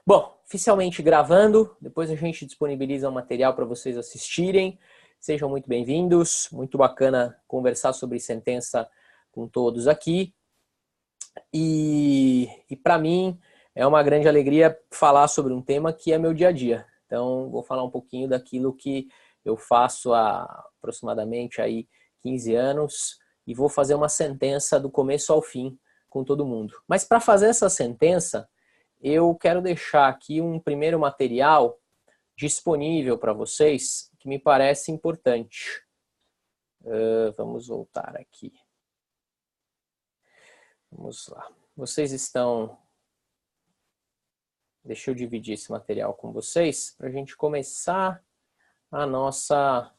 Bom, oficialmente gravando, depois a gente disponibiliza um material para vocês assistirem. Sejam muito bem-vindos, muito bacana conversar sobre sentença com todos aqui. E para mim é uma grande alegria falar sobre um tema que é meu dia a dia. Então, vou falar um pouquinho daquilo que eu faço há aproximadamente aí 15 anos e vou fazer uma sentença do começo ao fim com todo mundo. Mas para fazer essa sentença, eu quero deixar aqui um primeiro material disponível para vocês que me parece importante. Vamos voltar aqui. Vamos lá. Vocês estão... Deixa eu dividir esse material com vocês para a gente começar a nossa...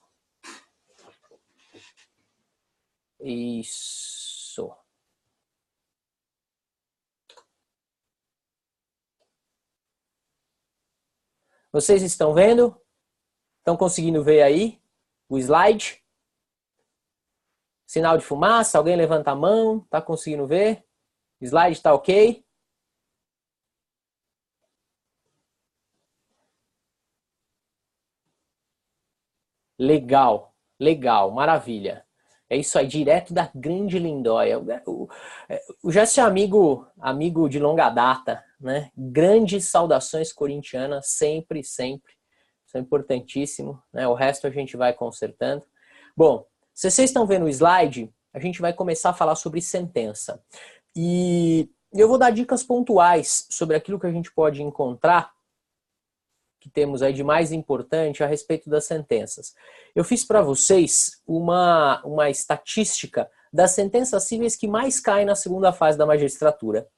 Isso. Vocês estão vendo? Estão conseguindo ver aí o slide? Sinal de fumaça? Alguém levanta a mão? Está conseguindo ver? O slide está ok? Legal, legal, maravilha. É isso aí, direto da Grande Lindóia. O Jesse é amigo de longa data, né? Grandes saudações corintianas, sempre, sempre. Isso é importantíssimo, né? O resto a gente vai consertando. Bom, se vocês estão vendo o slide, a gente vai começar a falar sobre sentença. E eu vou dar dicas pontuais sobre aquilo que a gente pode encontrar, que temos aí de mais importante a respeito das sentenças. Eu fiz para vocês uma estatística das sentenças cíveis que mais caem na segunda fase da magistratura.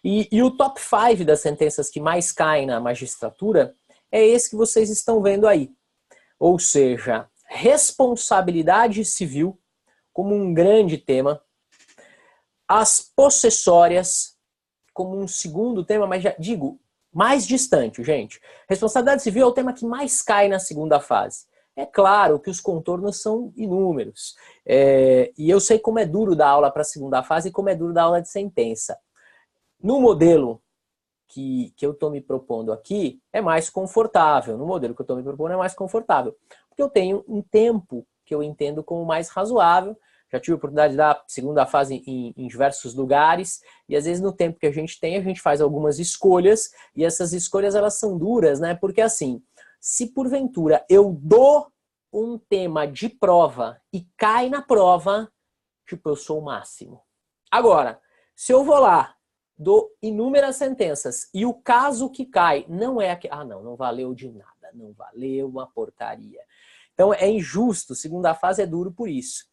E o top 5 das sentenças que mais caem na magistratura é esse que vocês estão vendo aí. Ou seja, responsabilidade civil como um grande tema, as possessórias como um segundo tema, mas já digo, mais distante, gente. Responsabilidade civil é o tema que mais cai na segunda fase. É claro que os contornos são inúmeros. E eu sei como é duro dar aula para a segunda fase e como é duro dar aula de sentença. No modelo que eu estou me propondo aqui, é mais confortável. No modelo que eu estou me propondo é mais confortável. Porque eu tenho um tempo que eu entendo como mais razoável. Já tive a oportunidade de dar segunda fase em diversos lugares, e às vezes no tempo que a gente tem, a gente faz algumas escolhas, e essas escolhas elas são duras, né? Porque assim, se porventura eu dou um tema de prova e cai na prova, tipo, eu sou o máximo. Agora, se eu vou lá, dou inúmeras sentenças, e o caso que cai não é aquele... Ah, não valeu de nada, não valeu uma porcaria. Então é injusto, segunda fase é duro por isso.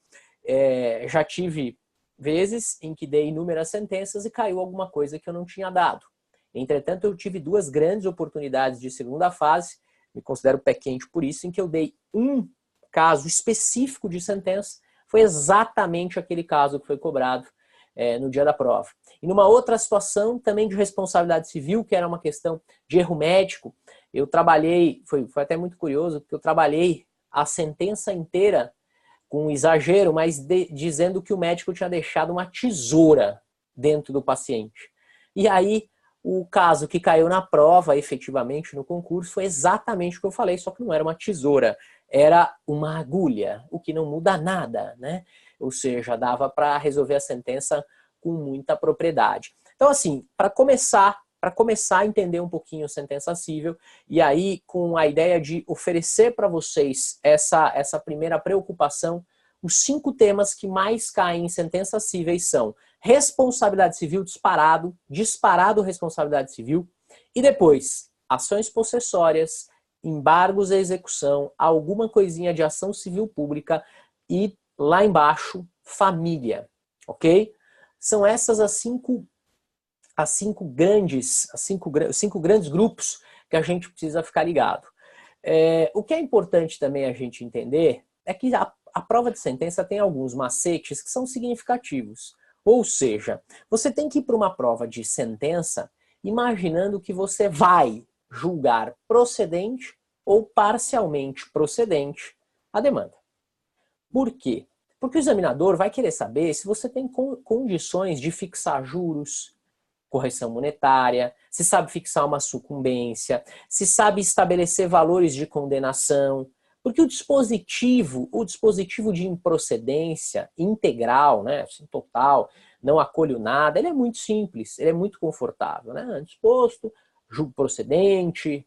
Já tive vezes em que dei inúmeras sentenças e caiu alguma coisa que eu não tinha dado. Entretanto, eu tive duas grandes oportunidades de segunda fase, me considero pé quente por isso, em que eu dei um caso específico de sentença, foi exatamente aquele caso que foi cobrado no dia da prova. E numa outra situação, também de responsabilidade civil, que era uma questão de erro médico, eu trabalhei, foi até muito curioso, porque eu trabalhei a sentença inteira com exagero, mas dizendo que o médico tinha deixado uma tesoura dentro do paciente. E aí, o caso que caiu na prova, efetivamente, no concurso, foi exatamente o que eu falei, só que não era uma tesoura, era uma agulha, o que não muda nada, né? Ou seja, dava para resolver a sentença com muita propriedade. Então, assim, para começar a entender um pouquinho a sentença cível, e aí com a ideia de oferecer para vocês essa primeira preocupação, os 5 temas que mais caem em sentenças cíveis são responsabilidade civil disparado responsabilidade civil, e depois ações possessórias, embargos à execução, alguma coisinha de ação civil pública e lá embaixo, família, ok? São essas as cinco grandes grupos que a gente precisa ficar ligado. O que é importante também a gente entender é que a prova de sentença tem alguns macetes que são significativos. Ou seja, você tem que ir para uma prova de sentença imaginando que você vai julgar procedente ou parcialmente procedente a demanda. Por quê? Porque o examinador vai querer saber se você tem condições de fixar juros, correção monetária, se sabe fixar uma sucumbência, se sabe estabelecer valores de condenação, porque o dispositivo de improcedência integral, né, assim, total, não acolho nada, ele é muito simples, ele é muito confortável, né? Disposto, julgo procedente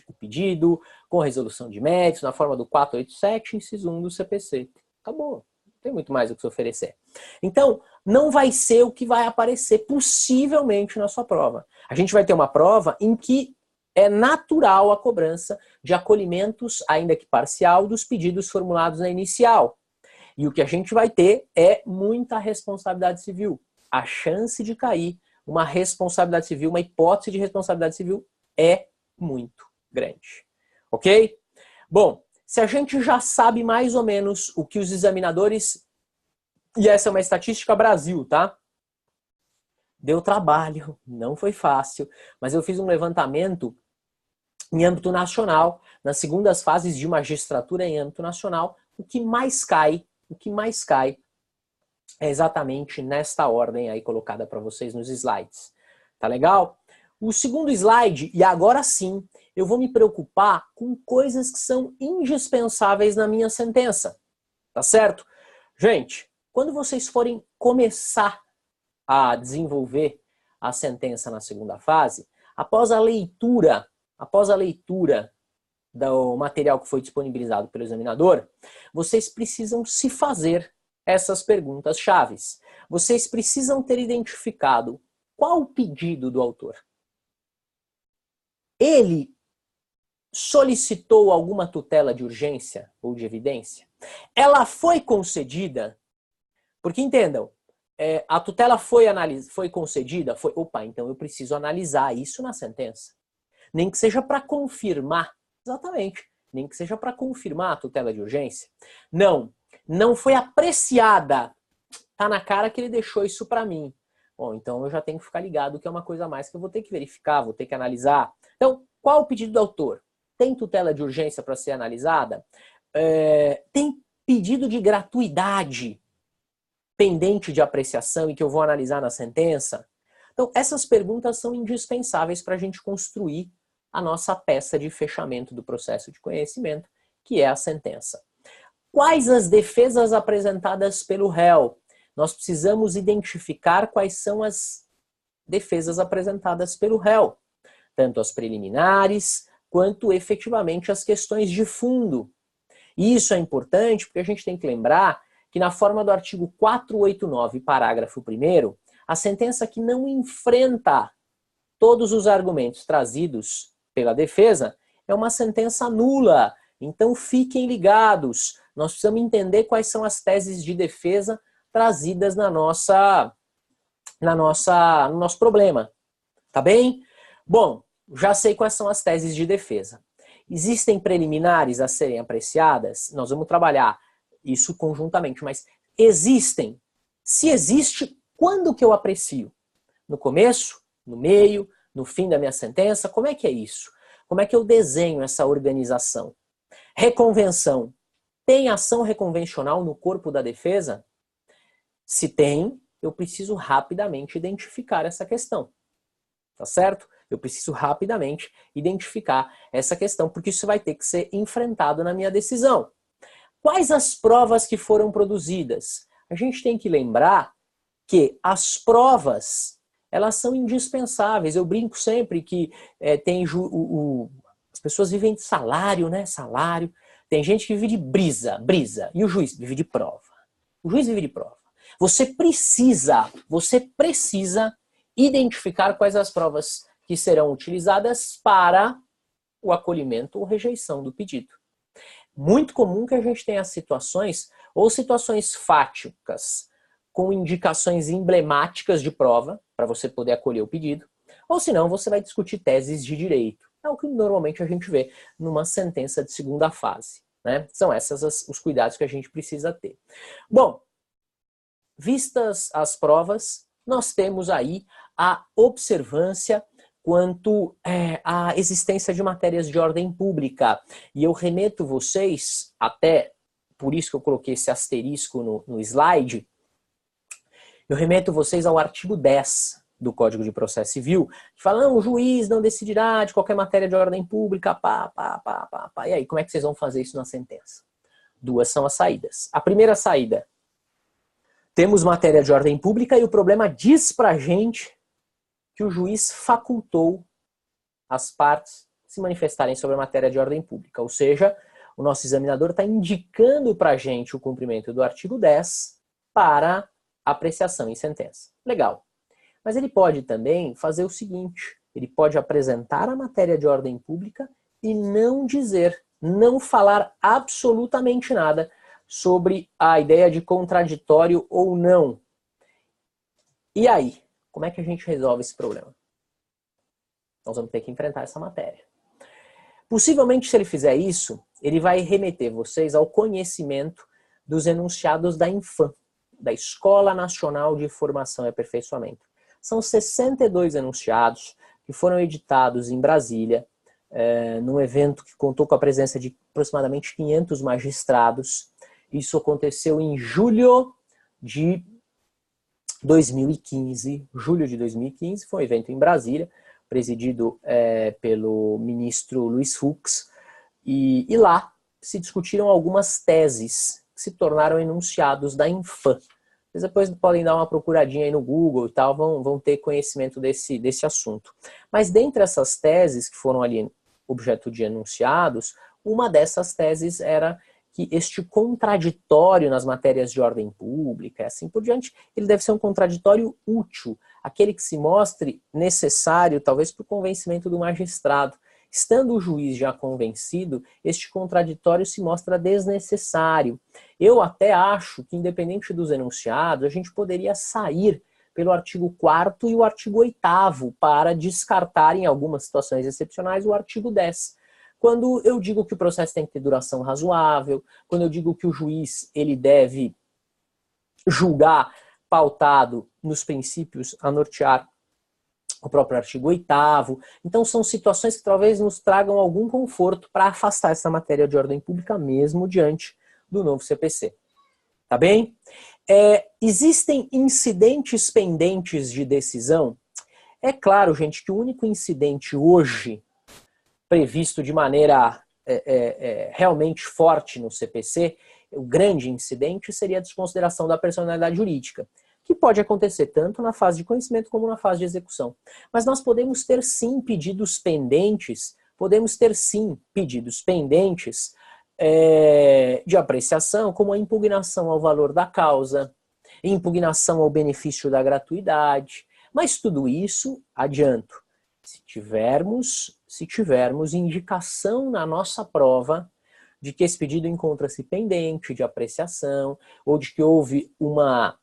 o pedido, com resolução de méritos, na forma do 487, inciso 1 do CPC. Acabou. Não tem muito mais o que se oferecer. Então, não vai ser o que vai aparecer possivelmente na sua prova. A gente vai ter uma prova em que é natural a cobrança de acolhimentos, ainda que parcial, dos pedidos formulados na inicial. E o que a gente vai ter é muita responsabilidade civil. A chance de cair uma responsabilidade civil, uma hipótese de responsabilidade civil é muito grande. Ok? Bom, se a gente já sabe mais ou menos o que os examinadores, e essa é uma estatística Brasil, tá? Deu trabalho, não foi fácil, mas eu fiz um levantamento em âmbito nacional, nas segundas fases de magistratura em âmbito nacional, o que mais cai é exatamente nesta ordem aí colocada para vocês nos slides. Tá legal? O segundo slide, e agora sim, eu vou me preocupar com coisas que são indispensáveis na minha sentença. Tá certo? Gente, quando vocês forem começar a desenvolver a sentença na segunda fase, após a leitura do material que foi disponibilizado pelo examinador, vocês precisam se fazer essas perguntas chaves. Vocês precisam ter identificado qual o pedido do autor. Ele solicitou alguma tutela de urgência ou de evidência? Ela foi concedida? Porque entendam, a tutela foi concedida? Opa, então eu preciso analisar isso na sentença. Nem que seja para confirmar. Exatamente. Nem que seja para confirmar a tutela de urgência. Não foi apreciada. Tá na cara que ele deixou isso para mim. Bom, então eu já tenho que ficar ligado que é uma coisa a mais que eu vou ter que verificar, vou ter que analisar. Então, qual o pedido do autor? Tem tutela de urgência para ser analisada? Tem pedido de gratuidade pendente de apreciação e que eu vou analisar na sentença? Então, essas perguntas são indispensáveis para a gente construir a nossa peça de fechamento do processo de conhecimento, que é a sentença. Quais as defesas apresentadas pelo réu? Nós precisamos identificar quais são as defesas apresentadas pelo réu, tanto as preliminares quanto efetivamente as questões de fundo. E isso é importante porque a gente tem que lembrar que na forma do artigo 489, parágrafo 1º, a sentença que não enfrenta todos os argumentos trazidos pela defesa é uma sentença nula. Então fiquem ligados. Nós precisamos entender quais são as teses de defesa trazidas no nosso problema. Tá bem? Bom, já sei quais são as teses de defesa. Existem preliminares a serem apreciadas? Nós vamos trabalhar isso conjuntamente, mas existem. Se existe, quando que eu aprecio? No começo? No meio? No fim da minha sentença? Como é que é isso? Como é que eu desenho essa organização? Reconvenção. Tem ação reconvencional no corpo da defesa? Se tem, eu preciso rapidamente identificar essa questão. Tá certo? Eu preciso rapidamente identificar essa questão, porque isso vai ter que ser enfrentado na minha decisão. Quais as provas que foram produzidas? A gente tem que lembrar que as provas, elas são indispensáveis. Eu brinco sempre que as pessoas vivem de salário, né? Salário. Tem gente que vive de brisa. E o juiz vive de prova. O juiz vive de prova. Você precisa identificar quais as provas que serão utilizadas para o acolhimento ou rejeição do pedido. Muito comum que a gente tenha situações fáticas com indicações emblemáticas de prova para você poder acolher o pedido, ou senão você vai discutir teses de direito. É o que normalmente a gente vê numa sentença de segunda fase, né? São esses os cuidados que a gente precisa ter. Bom, vistas as provas, nós temos aí a observância quanto à existência de matérias de ordem pública. E eu remeto vocês, até por isso que eu coloquei esse asterisco no slide, Eu remeto vocês ao artigo 10 do Código de Processo Civil, que fala, não, o juiz não decidirá de qualquer matéria de ordem pública, pá. E aí, como é que vocês vão fazer isso na sentença? Duas são as saídas. A primeira saída, temos matéria de ordem pública e o problema diz pra gente que o juiz facultou as partes se manifestarem sobre a matéria de ordem pública. Ou seja, o nosso examinador está indicando pra gente o cumprimento do artigo 10 para apreciação em sentença. Legal. Mas ele pode também fazer o seguinte, ele pode apresentar a matéria de ordem pública e não dizer, não falar absolutamente nada sobre a ideia de contraditório ou não. E aí, como é que a gente resolve esse problema? Nós vamos ter que enfrentar essa matéria. Possivelmente, se ele fizer isso, ele vai remeter vocês ao conhecimento dos enunciados da INFAM, da Escola Nacional de Formação e Aperfeiçoamento. São 62 enunciados que foram editados em Brasília, num evento que contou com a presença de aproximadamente 500 magistrados. Isso aconteceu em julho de 2015. Julho de 2015 foi um evento em Brasília, presidido pelo ministro Luiz Fux, e lá se discutiram algumas teses que se tornaram enunciados da INFAM. Vocês depois podem dar uma procuradinha aí no Google e tal, vão ter conhecimento desse assunto. Mas dentre essas teses que foram ali objeto de enunciados, uma dessas teses era que este contraditório nas matérias de ordem pública, e assim por diante, ele deve ser um contraditório útil, aquele que se mostre necessário, talvez, para o convencimento do magistrado. Estando o juiz já convencido, este contraditório se mostra desnecessário. Eu até acho que, independente dos enunciados, a gente poderia sair pelo artigo 4º e o artigo 8º para descartar, em algumas situações excepcionais, o artigo 10. Quando eu digo que o processo tem que ter duração razoável, quando eu digo que o juiz ele deve julgar pautado nos princípios a nortear o próprio artigo 8º. Então são situações que talvez nos tragam algum conforto para afastar essa matéria de ordem pública mesmo diante do novo CPC. Tá bem? Existem incidentes pendentes de decisão? É claro, gente, que o único incidente hoje previsto de maneira realmente forte no CPC, o grande incidente seria a desconsideração da personalidade jurídica, que pode acontecer tanto na fase de conhecimento como na fase de execução. Mas nós podemos ter sim pedidos pendentes, de apreciação, como a impugnação ao valor da causa, impugnação ao benefício da gratuidade. Mas tudo isso, adianto, se tivermos indicação na nossa prova de que esse pedido encontra-se pendente de apreciação, ou de que houve uma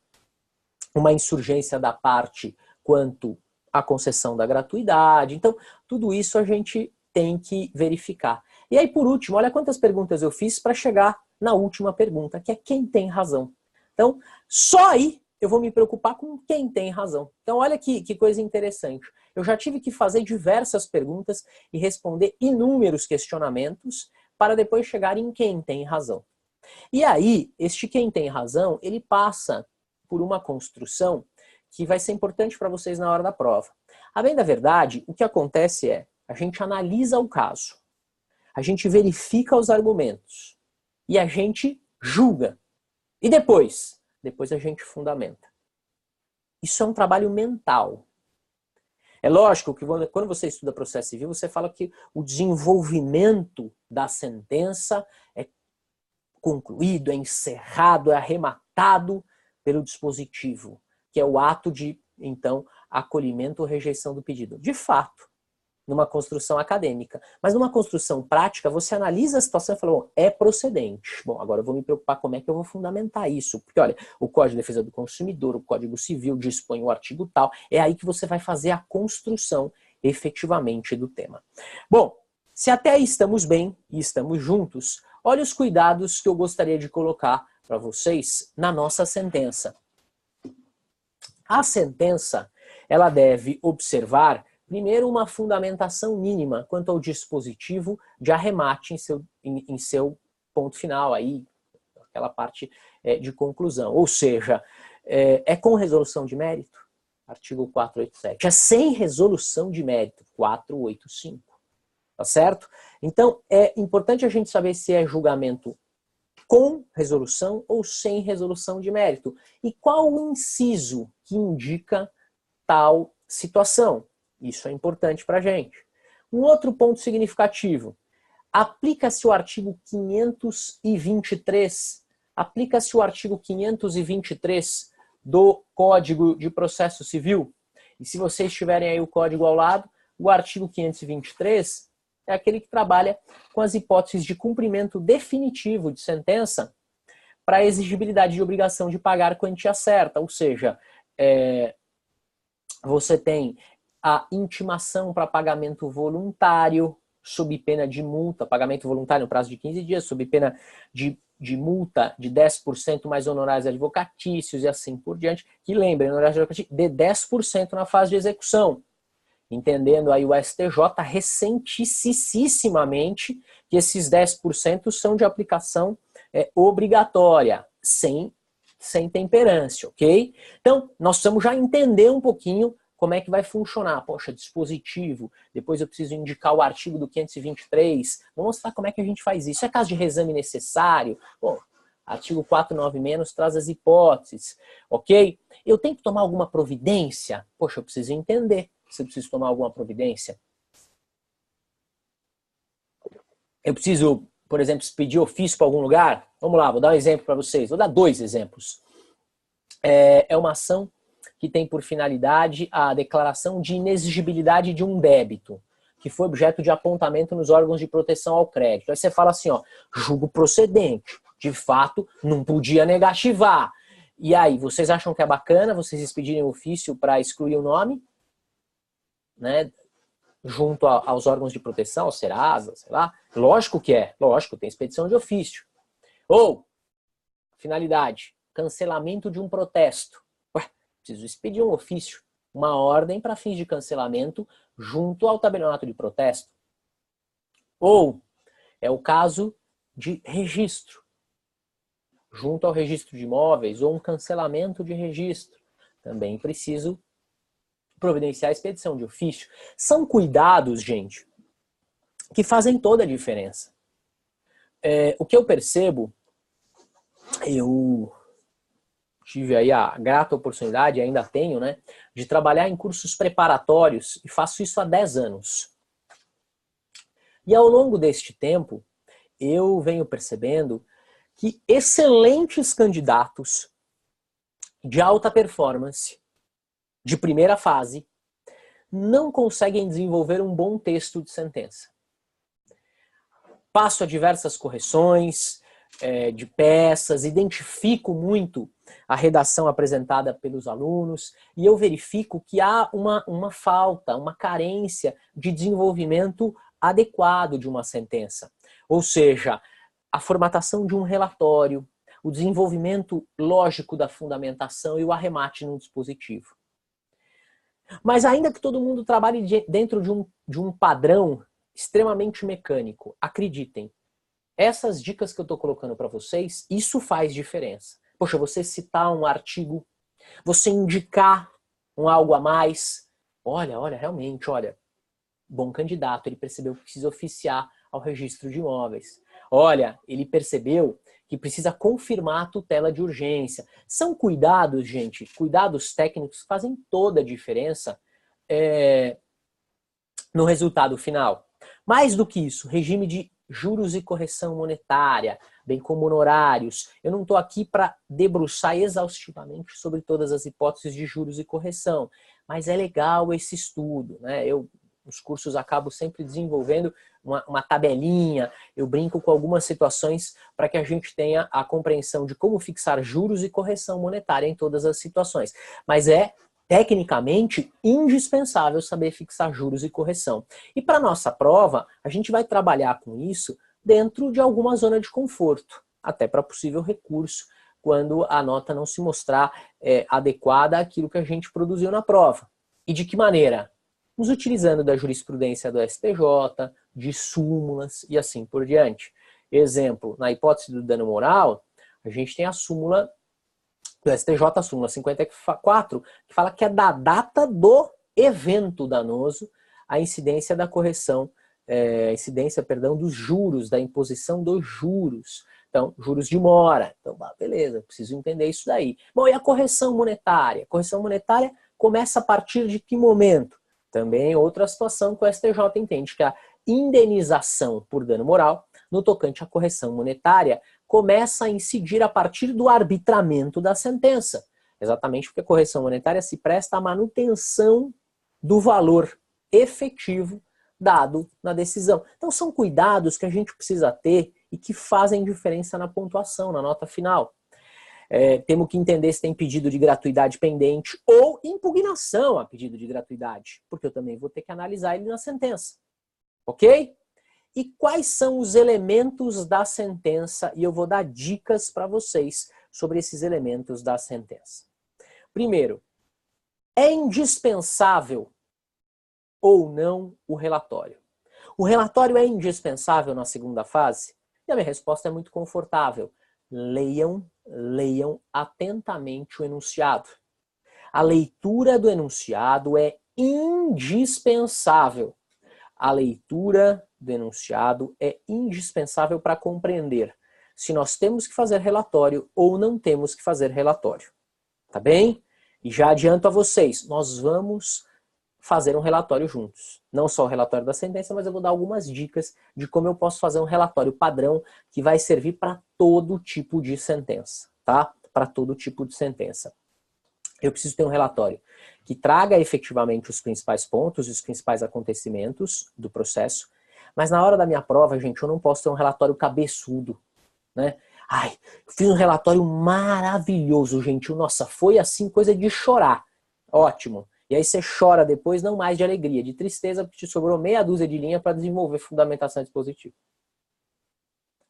insurgência da parte quanto à concessão da gratuidade. Então, tudo isso a gente tem que verificar. E aí, por último, olha quantas perguntas eu fiz para chegar na última pergunta, que é quem tem razão. Então, só aí eu vou me preocupar com quem tem razão. Então, olha que coisa interessante. Eu já tive que fazer diversas perguntas e responder inúmeros questionamentos para depois chegar em quem tem razão. E aí, este quem tem razão, ele passa por uma construção que vai ser importante para vocês na hora da prova. A bem da verdade, o que acontece é, a gente analisa o caso, a gente verifica os argumentos e a gente julga. E depois a gente fundamenta. Isso é um trabalho mental. É lógico que quando você estuda processo civil, você fala que o desenvolvimento da sentença é concluído, é encerrado, é arrematado pelo dispositivo, que é o ato de, então, acolhimento ou rejeição do pedido. De fato, numa construção acadêmica. Mas numa construção prática, você analisa a situação e fala, bom, é procedente. Bom, agora eu vou me preocupar como é que eu vou fundamentar isso. Porque, olha, o Código de Defesa do Consumidor, o Código Civil dispõe o artigo tal, é aí que você vai fazer a construção efetivamente do tema. Bom, se até aí estamos bem e estamos juntos, olha os cuidados que eu gostaria de colocar para vocês na nossa sentença. A sentença, ela deve observar, primeiro, uma fundamentação mínima quanto ao dispositivo de arremate em seu ponto final, aí, aquela parte de conclusão. Ou seja, É com resolução de mérito? Artigo 487. É sem resolução de mérito? 485. Tá certo? Então, é importante a gente saber se é julgamento com resolução ou sem resolução de mérito. E qual o inciso que indica tal situação? Isso é importante para a gente. Um outro ponto significativo. Aplica-se o artigo 523. Aplica-se o artigo 523 do Código de Processo Civil. E se vocês tiverem aí o código ao lado, o artigo 523 é aquele que trabalha com as hipóteses de cumprimento definitivo de sentença para a exigibilidade de obrigação de pagar quantia certa. Ou seja, você tem a intimação para pagamento voluntário, sob pena de multa, pagamento voluntário no prazo de 15 dias, sob pena de multa de 10% mais honorários advocatícios e assim por diante, que lembrem, honorários advocatícios de 10% na fase de execução. Entendendo aí o STJ recentissimamente que esses 10% são de aplicação obrigatória, sem temperância, ok? Então, nós precisamos já entender um pouquinho como é que vai funcionar. Poxa, dispositivo, depois eu preciso indicar o artigo do 523, vou mostrar como é que a gente faz isso. É caso de reexame necessário? Bom, artigo 49- traz as hipóteses, ok? Eu tenho que tomar alguma providência? Poxa, eu preciso entender se eu preciso tomar alguma providência. Eu preciso, por exemplo, pedir ofício para algum lugar? Vamos lá, vou dar um exemplo para vocês. Vou dar 2 exemplos. É uma ação que tem por finalidade a declaração de inexigibilidade de um débito, que foi objeto de apontamento nos órgãos de proteção ao crédito. Aí você fala assim, ó, julgo procedente. De fato, não podia negativar. E aí, vocês acham que é bacana vocês expedirem ofício para excluir o nome? Né, junto aos órgãos de proteção, ao Serasa, sei lá. Lógico que é, lógico, tem expedição de ofício. Ou, finalidade, cancelamento de um protesto. Ué, preciso expedir um ofício, uma ordem para fins de cancelamento junto ao tabelionato de protesto. Ou, é o caso de registro, junto ao registro de imóveis, ou um cancelamento de registro. Também preciso providenciar a expedição de ofício. São cuidados, gente, que fazem toda a diferença. O que eu percebo, eu tive aí a grata oportunidade, ainda tenho, né, de trabalhar em cursos preparatórios e faço isso há 10 anos. E ao longo deste tempo, eu venho percebendo que excelentes candidatos de alta performance, de primeira fase, não conseguem desenvolver um bom texto de sentença. Passo a diversas correções de peças, identifico muito a redação apresentada pelos alunos e eu verifico que há uma falta, uma carência de desenvolvimento adequado de uma sentença. Ou seja, a formatação de um relatório, o desenvolvimento lógico da fundamentação e o arremate num dispositivo. Mas ainda que todo mundo trabalhe dentro de um padrão extremamente mecânico, acreditem, essas dicas que eu estou colocando para vocês, isso faz diferença. Poxa, você citar um artigo, você indicar um algo a mais, olha, realmente, olha, bom candidato, ele percebeu que precisa oficiar ao registro de imóveis. Olha, ele percebeu que precisa confirmar a tutela de urgência. São cuidados, gente, cuidados técnicos que fazem toda a diferença no resultado final. Mais do que isso, regime de juros e correção monetária, bem como honorários. Eu não estou aqui para debruçar exaustivamente sobre todas as hipóteses de juros e correção, mas é legal esse estudo, né? Nos cursos acabo sempre desenvolvendo uma tabelinha, eu brinco com algumas situações para que a gente tenha a compreensão de como fixar juros e correção monetária em todas as situações. Mas é tecnicamente indispensável saber fixar juros e correção. E para nossa prova, a gente vai trabalhar com isso dentro de alguma zona de conforto, até para possível recurso, quando a nota não se mostrar adequada àquilo que a gente produziu na prova. E de que maneira? Nos utilizando da jurisprudência do STJ, de súmulas e assim por diante. Exemplo, na hipótese do dano moral, a gente tem a súmula do STJ, a súmula 54, que fala que é da data do evento danoso a incidência da correção, dos juros, da imposição dos juros. Então, juros de mora. Então, beleza, preciso entender isso daí. Bom, e a correção monetária? A correção monetária começa a partir de que momento? Também outra situação que o STJ entende, que a indenização por dano moral, no tocante à correção monetária, começa a incidir a partir do arbitramento da sentença. Exatamente porque a correção monetária se presta à manutenção do valor efetivo dado na decisão. Então são cuidados que a gente precisa ter e que fazem diferença na pontuação, na nota final. Temos que entender se tem pedido de gratuidade pendente ou impugnação a pedido de gratuidade, porque eu também vou ter que analisar ele na sentença. Ok? E quais são os elementos da sentença? E eu vou dar dicas para vocês sobre esses elementos da sentença. Primeiro, é indispensável ou não o relatório? O relatório é indispensável na segunda fase? E a minha resposta é muito confortável. Leiam atentamente o enunciado. A leitura do enunciado é indispensável. A leitura do enunciado é indispensável para compreender se nós temos que fazer relatório ou não temos que fazer relatório. Tá bem? E já adianto a vocês, nós vamos fazer um relatório juntos. Não só o relatório da sentença, mas eu vou dar algumas dicas de como eu posso fazer um relatório padrão que vai servir para todo tipo de sentença, tá? Para todo tipo de sentença. Eu preciso ter um relatório que traga efetivamente os principais pontos e os principais acontecimentos do processo, mas na hora da minha prova, gente, eu não posso ter um relatório cabeçudo, né? Ai, fiz um relatório maravilhoso, gente. Nossa, foi assim, coisa de chorar. Ótimo. E aí você chora depois, não mais de alegria, de tristeza, porque te sobrou meia dúzia de linha para desenvolver fundamentação dispositiva.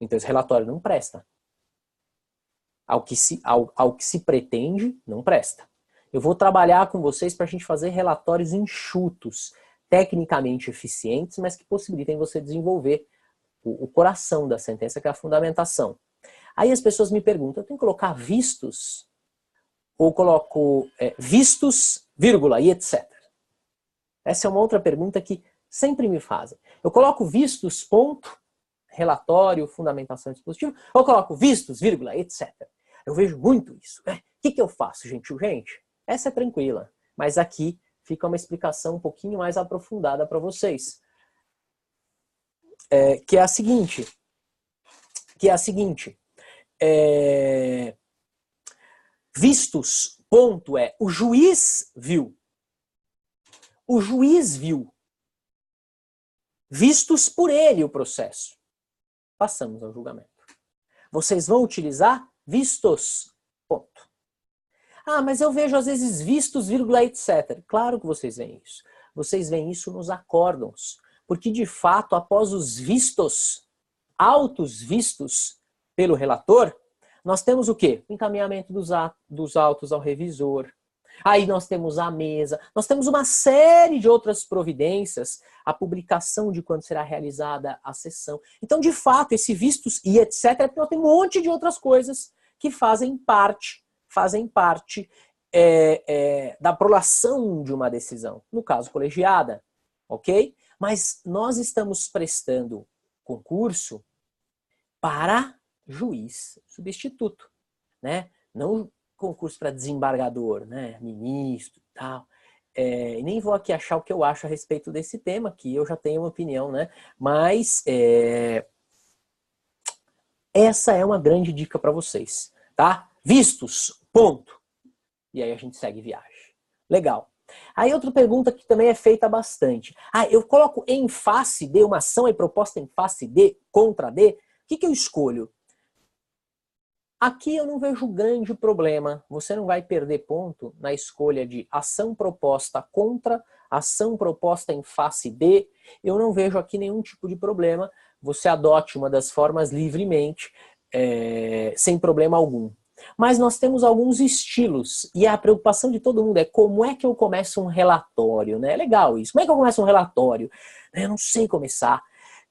Então esse relatório não presta. Ao que se pretende, não presta. Eu vou trabalhar com vocês para a gente fazer relatórios enxutos, tecnicamente eficientes, mas que possibilitem você desenvolver o coração da sentença, que é a fundamentação. Aí as pessoas me perguntam, eu tenho que colocar vistos? Ou coloco vistos, vírgula e etc? Essa é uma outra pergunta que sempre me fazem. Eu coloco vistos, ponto, relatório, fundamentação dispositiva, ou coloco vistos, vírgula, etc. Eu vejo muito isso. O que eu faço, gente? Essa é tranquila, mas aqui fica uma explicação um pouquinho mais aprofundada para vocês. Que é a seguinte. Vistos, ponto, o juiz viu. O juiz viu. Vistos por ele o processo. Passamos ao julgamento. Vocês vão utilizar vistos, ponto. Ah, mas eu vejo às vezes vistos, vírgula, etc. Claro que vocês veem isso. Vocês veem isso nos acórdãos. Porque, de fato, após os vistos, autos vistos pelo relator, nós temos o quê? O encaminhamento dos autos ao revisor. Aí nós temos a mesa. Nós temos uma série de outras providências. A publicação de quando será realizada a sessão. Então, de fato, esse vistos e etc. é porque tem um monte de outras coisas que fazem parte da prolação de uma decisão. No caso, colegiada. Ok? Mas nós estamos prestando concurso para juiz substituto, né? Não concurso para desembargador, né? Ministro e tal. E nem vou aqui achar o que eu acho a respeito desse tema, que eu já tenho uma opinião, né? Mas essa é uma grande dica para vocês, tá? Vistos, ponto. E aí a gente segue viagem. Legal. Aí outra pergunta que também é feita bastante. Eu coloco em face de, uma ação é proposta em face de, contra de, o que eu escolho? Aqui eu não vejo grande problema. Você não vai perder ponto na escolha de ação proposta contra, ação proposta em face de. Eu não vejo aqui nenhum tipo de problema. Você adote uma das formas livremente, sem problema algum. Mas nós temos alguns estilos, e a preocupação de todo mundo é como é que eu começo um relatório, né? É legal isso. Como é que eu começo um relatório? Eu não sei começar.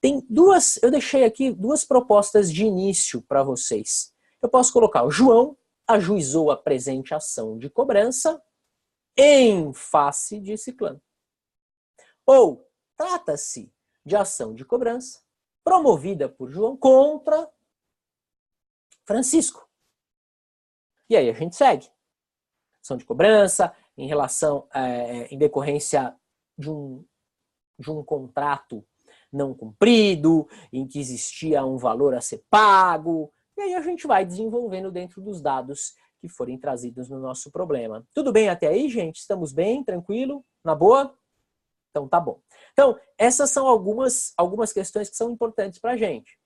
Eu deixei aqui duas propostas de início para vocês. Eu posso colocar o João ajuizou a presente ação de cobrança em face de ciclano. Ou trata-se de ação de cobrança promovida por João contra Francisco. E aí a gente segue. Ação de cobrança em relação, em decorrência de um contrato não cumprido, em que existia um valor a ser pago, e aí a gente vai desenvolvendo dentro dos dados que forem trazidos no nosso problema. Tudo bem até aí, gente? Estamos bem? Tranquilo? Na boa? Então tá bom. Então, essas são algumas questões que são importantes para a gente.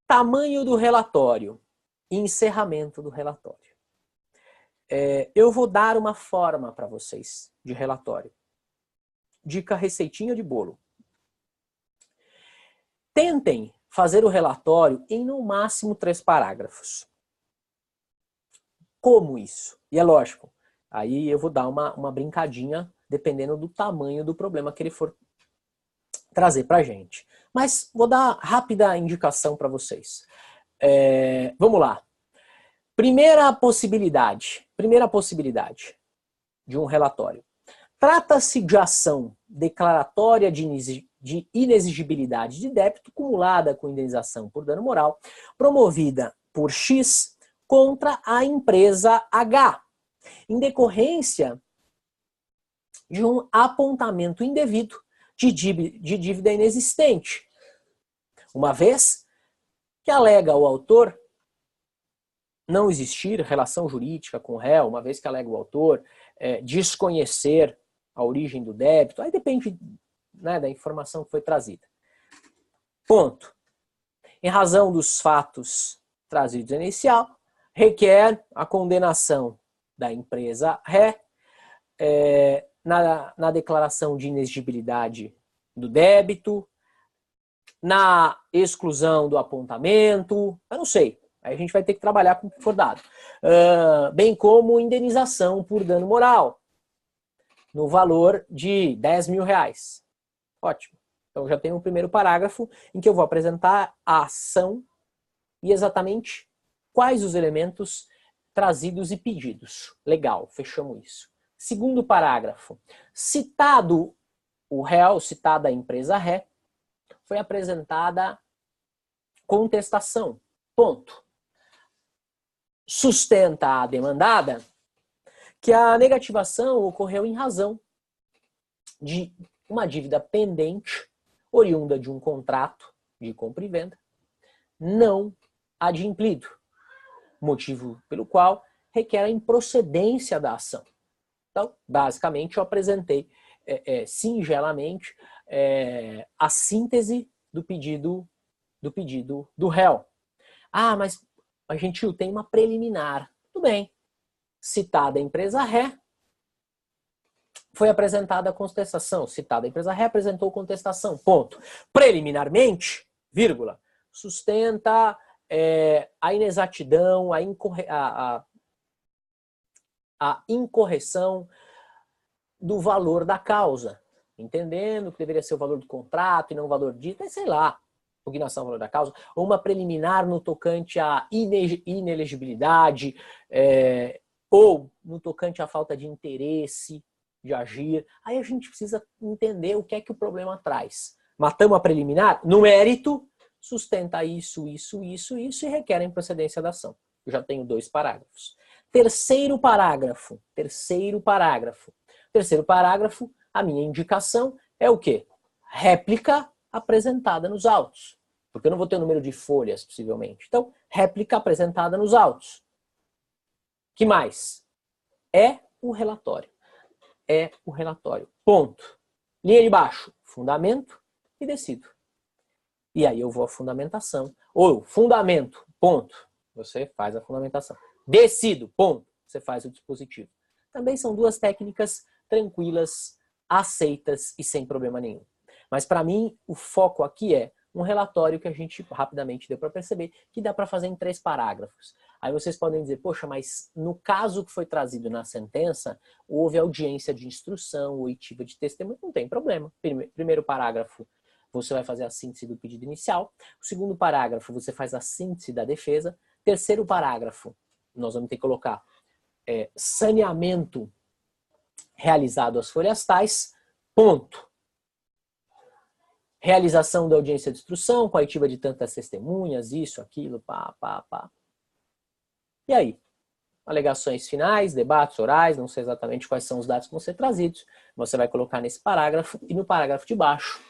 Tamanho do relatório e encerramento do relatório. Eu vou dar uma forma para vocês de relatório. Dica receitinha de bolo. Tentem fazer o relatório em no máximo 3 parágrafos. Como isso? E é lógico, aí eu vou dar uma brincadinha dependendo do tamanho do problema que ele for trazer para a gente. Mas vou dar rápida indicação para vocês. Vamos lá. Primeira possibilidade de um relatório. Trata-se de ação declaratória de inexigibilidade de débito cumulada com indenização por dano moral, promovida por X contra a empresa H, em decorrência de um apontamento indevido de dívida inexistente, uma vez que alega o autor não existir relação jurídica com o réu, uma vez que alega o autor desconhecer a origem do débito, aí depende, né, da informação que foi trazida. Ponto. Em razão dos fatos trazidos inicial, requer a condenação da empresa ré na declaração de inexigibilidade do débito, na exclusão do apontamento, eu não sei. Aí a gente vai ter que trabalhar com o que for dado. Bem como indenização por dano moral, no valor de 10 mil reais. Ótimo. Então já tenho o primeiro parágrafo em que eu vou apresentar a ação e exatamente quais os elementos trazidos e pedidos. Legal, fechamos isso. Segundo parágrafo. Citado o réu, citada a empresa ré, foi apresentada contestação. Ponto. Sustenta a demandada que a negativação ocorreu em razão de uma dívida pendente, oriunda de um contrato de compra e venda, não adimplido, motivo pelo qual requer a improcedência da ação. Então, basicamente, eu apresentei singelamente a síntese do pedido do réu. Ah, mas a gente tem uma preliminar. Tudo bem. Citada a empresa ré, foi apresentada a contestação. Citada a empresa ré, apresentou contestação. Ponto. Preliminarmente, vírgula, sustenta a inexatidão, a incorreção do valor da causa. Entendendo que deveria ser o valor do contrato e não o valor dito, sei lá, impugnação do valor da causa, ou uma preliminar no tocante à inelegibilidade, ou no tocante à falta de interesse de agir. Aí a gente precisa entender o que é que o problema traz. Matamos a preliminar, no mérito, sustenta isso e requer a improcedência da ação. Eu já tenho 2 parágrafos. Terceiro parágrafo, a minha indicação é o quê? Réplica apresentada nos autos. Porque eu não vou ter o número de folhas, possivelmente. Então, réplica apresentada nos autos. Que mais? É o relatório. Ponto. Linha de baixo, fundamento e decido. E aí eu vou à fundamentação. Ou fundamento, ponto. Você faz a fundamentação. Decido, ponto. Você faz o dispositivo. Também são 2 técnicas tranquilas, aceitas e sem problema nenhum. Mas para mim, o foco aqui é um relatório que a gente rapidamente deu para perceber que dá para fazer em 3 parágrafos. Aí vocês podem dizer, poxa, mas no caso que foi trazido na sentença, houve audiência de instrução, oitiva de testemunho, não tem problema. Primeiro parágrafo, você vai fazer a síntese do pedido inicial. O segundo parágrafo, você faz a síntese da defesa. Terceiro parágrafo, nós vamos ter que colocar saneamento realizado às folhas tais, ponto. Realização da audiência de instrução, coletiva de tantas testemunhas, isso, aquilo, pá, pá, pá. E aí? Alegações finais, debates orais, não sei exatamente quais são os dados que vão ser trazidos, você vai colocar nesse parágrafo, e no parágrafo de baixo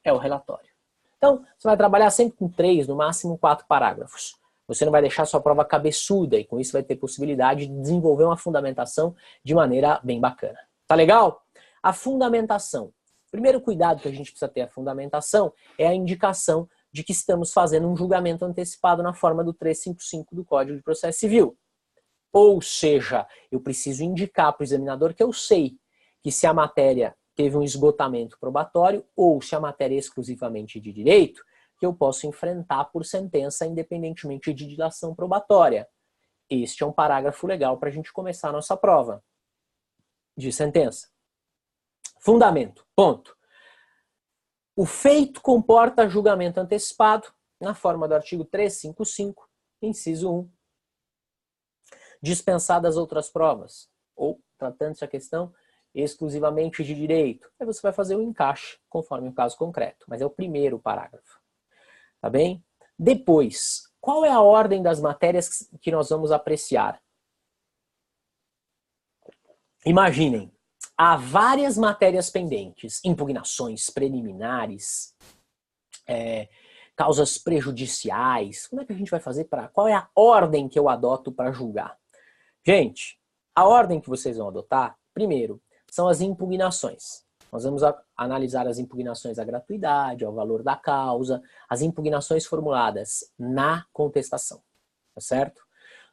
é o relatório. Então, você vai trabalhar sempre com 3, no máximo 4 parágrafos. Você não vai deixar sua prova cabeçuda, e com isso vai ter possibilidade de desenvolver uma fundamentação de maneira bem bacana. Tá legal? A fundamentação. Primeiro cuidado que a gente precisa ter a fundamentação é a indicação de que estamos fazendo um julgamento antecipado na forma do 355 do Código de Processo Civil. Ou seja, eu preciso indicar para o examinador que eu sei que se a matéria teve um esgotamento probatório ou se a matéria é exclusivamente de direito, que eu posso enfrentar por sentença independentemente de dilação probatória. Este é um parágrafo legal para a gente começar a nossa prova de sentença. Fundamento, ponto. O feito comporta julgamento antecipado, na forma do artigo 355, inciso 1. Dispensadas outras provas, ou, tratando-se a questão exclusivamente de direito. Aí você vai fazer o encaixe, conforme o caso concreto, mas é o primeiro parágrafo. Tá bem? Depois, qual é a ordem das matérias que nós vamos apreciar? Imaginem, há várias matérias pendentes, impugnações preliminares, causas prejudiciais. Como é que a gente vai fazer para... Qual é a ordem que eu adoto para julgar? Gente, a ordem que vocês vão adotar, primeiro, são as impugnações. Nós vamos analisar as impugnações à gratuidade, ao valor da causa, as impugnações formuladas na contestação, tá certo?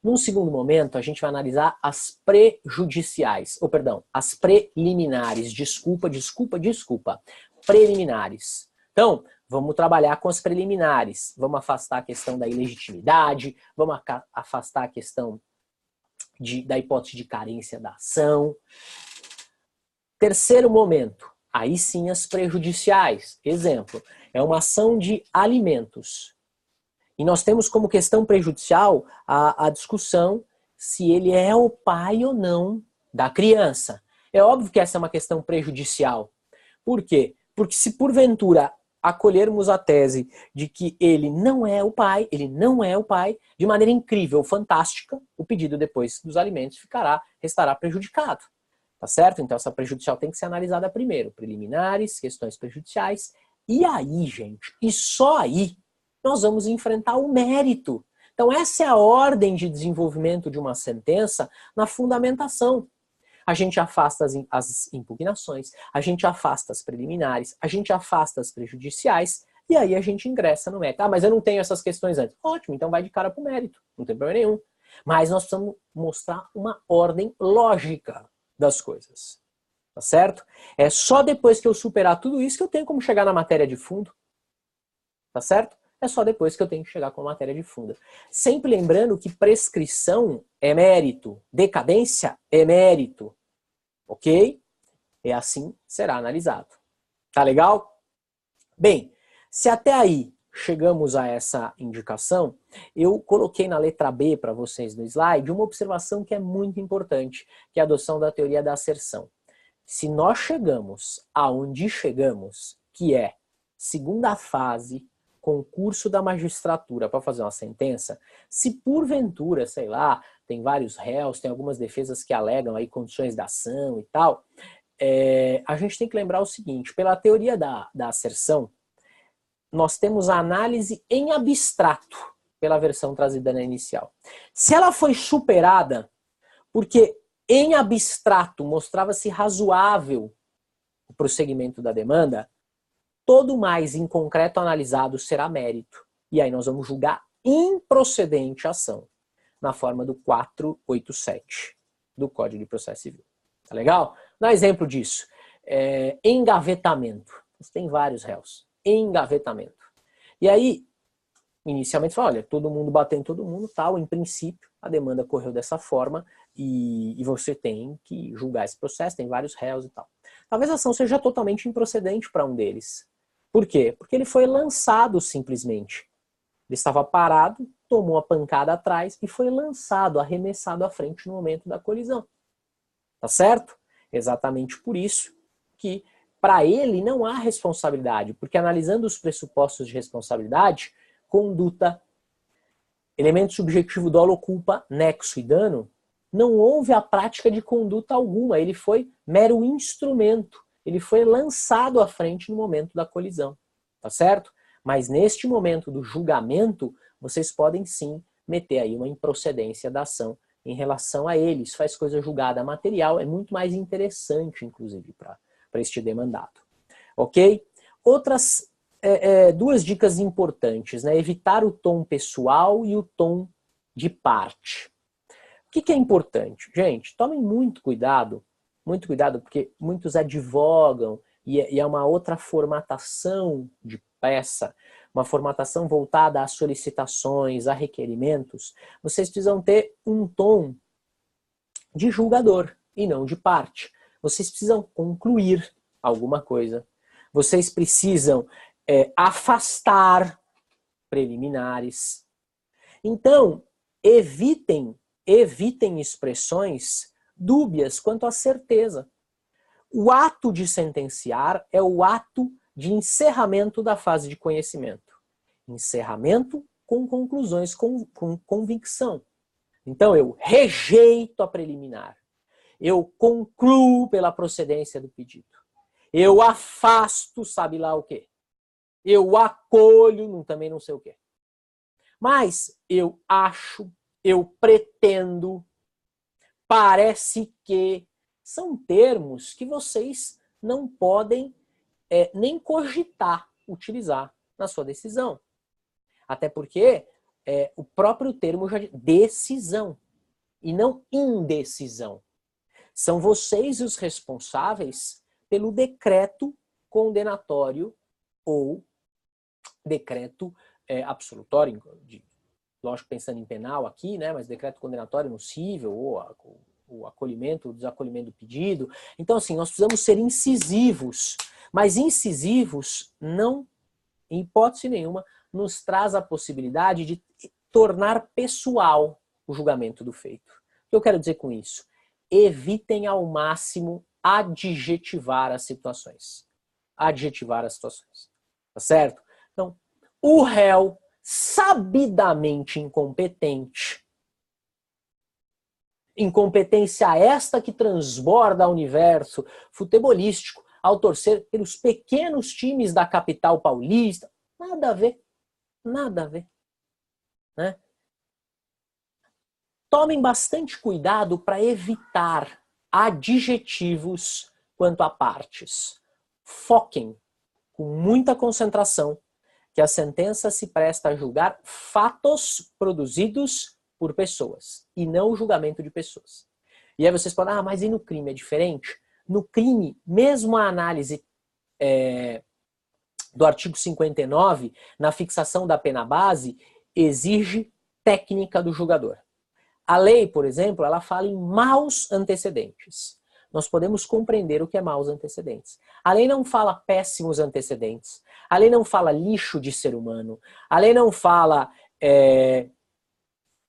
Num segundo momento, a gente vai analisar as prejudiciais, as preliminares, preliminares. Então, vamos trabalhar com as preliminares, vamos afastar a questão da ilegitimidade, vamos afastar a questão da hipótese de carência da ação. Terceiro momento, aí sim as prejudiciais. Exemplo, é uma ação de alimentos. E nós temos como questão prejudicial a discussão se ele é o pai ou não da criança. É óbvio que essa é uma questão prejudicial. Por quê? Porque se porventura acolhermos a tese de que ele não é o pai, de maneira incrível, fantástica, o pedido depois dos alimentos restará prejudicado. Tá certo? Então essa prejudicial tem que ser analisada primeiro. Preliminares, questões prejudiciais. E aí, gente, e só aí, nós vamos enfrentar o mérito. Então essa é a ordem de desenvolvimento de uma sentença na fundamentação. A gente afasta as impugnações, a gente afasta as preliminares, a gente afasta as prejudiciais, e aí a gente ingressa no mérito. Ah, mas eu não tenho essas questões antes. Ótimo, então vai de cara pro mérito, não tem problema nenhum. Mas nós precisamos mostrar uma ordem lógica das coisas, tá certo? É só depois que eu superar tudo isso que eu tenho como chegar na matéria de fundo, tá certo? É só depois que eu tenho que chegar com a matéria de fundo. Sempre lembrando que prescrição é mérito, decadência é mérito, ok? E assim será analisado. Tá legal? Bem, se até aí chegamos a essa indicação, eu coloquei na letra B para vocês no slide uma observação que é muito importante, que é a adoção da teoria da asserção. Se nós chegamos aonde chegamos, que é segunda fase, concurso da magistratura para fazer uma sentença, se porventura, sei lá, tem vários réus, tem algumas defesas que alegam aí condições da ação e tal, a gente tem que lembrar o seguinte, pela teoria da asserção, nós temos a análise em abstrato, pela versão trazida na inicial. Se ela foi superada, porque em abstrato mostrava-se razoável o prosseguimento da demanda, todo mais em concreto analisado será mérito. E aí nós vamos julgar improcedente a ação, na forma do 487 do Código de Processo Civil. Tá legal? Dá exemplo disso. Engavetamento. Você tem vários réus. Engavetamento. E aí, inicialmente, fala, olha, todo mundo bateu em todo mundo, tal, em princípio, a demanda correu dessa forma e você tem que julgar esse processo, tem vários réus e tal. Talvez a ação seja totalmente improcedente para um deles. Por quê? Porque ele foi lançado simplesmente. Ele estava parado, tomou a pancada atrás e foi lançado, arremessado à frente no momento da colisão. Tá certo? Exatamente por isso que para ele não há responsabilidade, porque analisando os pressupostos de responsabilidade, conduta, elemento subjetivo dolo, culpa, nexo e dano, não houve a prática de conduta alguma, ele foi mero instrumento, ele foi lançado à frente no momento da colisão, tá certo? Mas neste momento do julgamento, vocês podem sim meter aí uma improcedência da ação em relação a ele. Isso faz coisa julgada material, é muito mais interessante, inclusive, para este demandado. Ok? Outras duas dicas importantes, né? Evitar o tom pessoal e o tom de parte. O que é importante? Gente, tomem muito cuidado, porque muitos advogam e é uma outra formatação de peça, uma formatação voltada a solicitações, a requerimentos. Vocês precisam ter um tom de julgador e não de parte. Vocês precisam concluir alguma coisa. Vocês precisam afastar preliminares. Então, evitem expressões dúbias quanto à certeza. O ato de sentenciar é o ato de encerramento da fase de conhecimento. Encerramento com conclusões, com convicção. Então, eu rejeito a preliminar. Eu concluo pela procedência do pedido. Eu afasto, sabe lá o quê? Eu acolho, também não sei o quê. Mas eu acho, eu pretendo, parece que são termos que vocês não podem nem cogitar utilizar na sua decisão. Até porque o próprio termo já diz decisão e não indecisão. São vocês os responsáveis pelo decreto condenatório ou decreto absolutório, lógico pensando em penal aqui, né, mas decreto condenatório nocível ou o acolhimento, o desacolhimento do pedido. Então, assim, nós precisamos ser incisivos, mas incisivos não, em hipótese nenhuma, nos traz a possibilidade de tornar pessoal o julgamento do feito. O que eu quero dizer com isso? Evitem ao máximo adjetivar as situações. Adjetivar as situações. Tá certo? Então, o réu sabidamente incompetente, incompetência esta que transborda o universo futebolístico ao torcer pelos pequenos times da capital paulista, nada a ver, nada a ver, né? Tomem bastante cuidado para evitar adjetivos quanto a partes. Foquem com muita concentração que a sentença se presta a julgar fatos produzidos por pessoas e não o julgamento de pessoas. E aí vocês podem, mas e no crime é diferente? No crime, mesmo a análise do artigo 59, na fixação da pena base, exige técnica do julgador. A lei, por exemplo, ela fala em maus antecedentes. Nós podemos compreender o que é maus antecedentes. A lei não fala péssimos antecedentes. A lei não fala lixo de ser humano. A lei não fala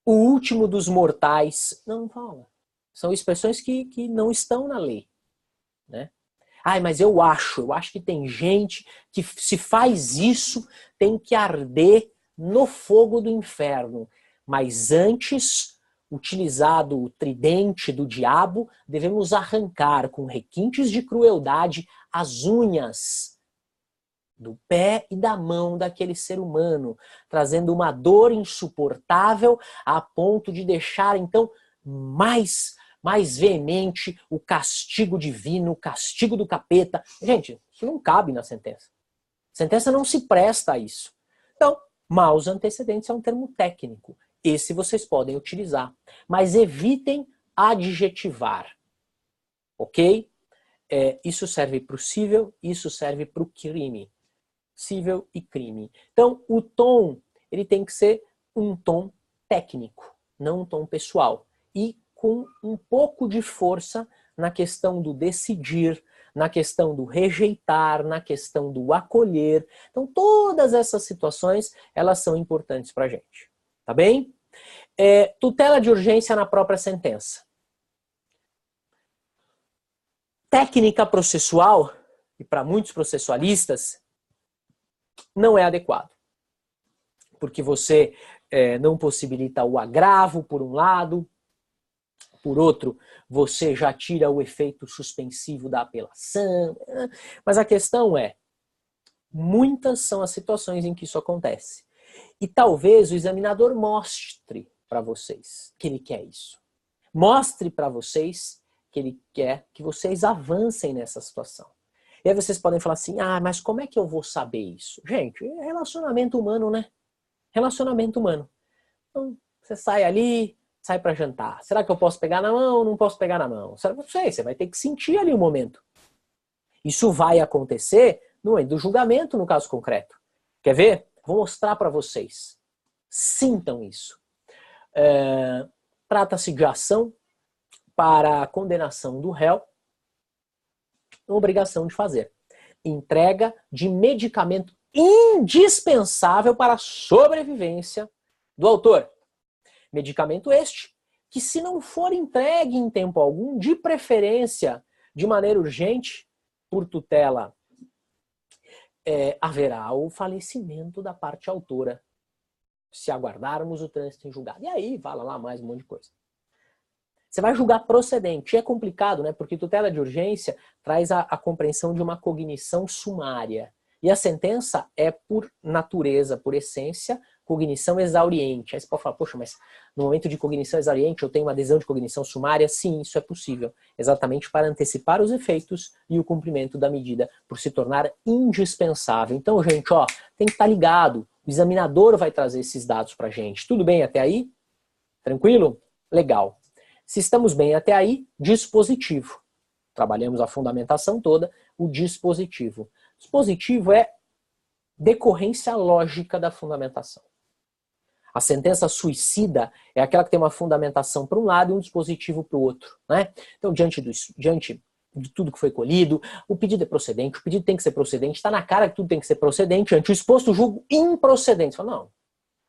o último dos mortais. Não fala. São expressões que não estão na lei, né? Mas eu acho que tem gente que se faz isso tem que arder no fogo do inferno. Mas antes, utilizado o tridente do diabo, devemos arrancar com requintes de crueldade as unhas do pé e da mão daquele ser humano, trazendo uma dor insuportável a ponto de deixar, então, mais veemente o castigo divino, o castigo do capeta. Gente, isso não cabe na sentença. A sentença não se presta a isso. Então, maus antecedentes é um termo técnico. Esse vocês podem utilizar. Mas evitem adjetivar. Ok? Isso serve para o cível, isso serve para o crime. Cível e crime. Então, o tom, ele tem que ser um tom técnico, não um tom pessoal. E com um pouco de força na questão do decidir, na questão do rejeitar, na questão do acolher. Então, todas essas situações, elas são importantes para a gente. Tá tá bem? Tutela de urgência na própria sentença. Técnica processual, e para muitos processualistas, não é adequado. Porque você não possibilita o agravo, por um lado, por outro, você já tira o efeito suspensivo da apelação. Mas a questão é, muitas são as situações em que isso acontece. E talvez o examinador mostre para vocês que ele quer isso. Mostre para vocês que ele quer que vocês avancem nessa situação. E aí vocês podem falar assim, mas como é que eu vou saber isso? Gente, é relacionamento humano, né? Relacionamento humano. Então, você sai ali, sai para jantar. Será que eu posso pegar na mão ou não posso pegar na mão? Não sei, você vai ter que sentir ali o momento. Isso vai acontecer no momento do julgamento, no caso concreto. Quer ver? Vou mostrar para vocês. Sintam isso. Trata-se de ação para a condenação do réu, obrigação de fazer. Entrega de medicamento indispensável para a sobrevivência do autor. Medicamento este que, se não for entregue em tempo algum, de preferência, de maneira urgente, por tutela, haverá o falecimento da parte autora, se aguardarmos o trânsito em julgado. E aí, fala lá mais um monte de coisa. Você vai julgar procedente. É complicado, né? Porque tutela de urgência traz a compreensão de uma cognição sumária. E a sentença é, por natureza, por essência, cognição exauriente. Aí você pode falar, poxa, mas no momento de cognição exauriente eu tenho uma adesão de cognição sumária? Sim, isso é possível. Exatamente para antecipar os efeitos e o cumprimento da medida, por se tornar indispensável. Então, gente, tem que estar ligado. O examinador vai trazer esses dados para a gente. Tudo bem até aí? Tranquilo? Legal. Se estamos bem até aí, dispositivo. Trabalhamos a fundamentação toda, o dispositivo. Dispositivo é decorrência lógica da fundamentação. A sentença suicida é aquela que tem uma fundamentação para um lado e um dispositivo para o outro, né? Então, diante de tudo que foi colhido, o pedido é procedente, o pedido tem que ser procedente, está na cara que tudo tem que ser procedente, ante o exposto julgo improcedente. Fala, não,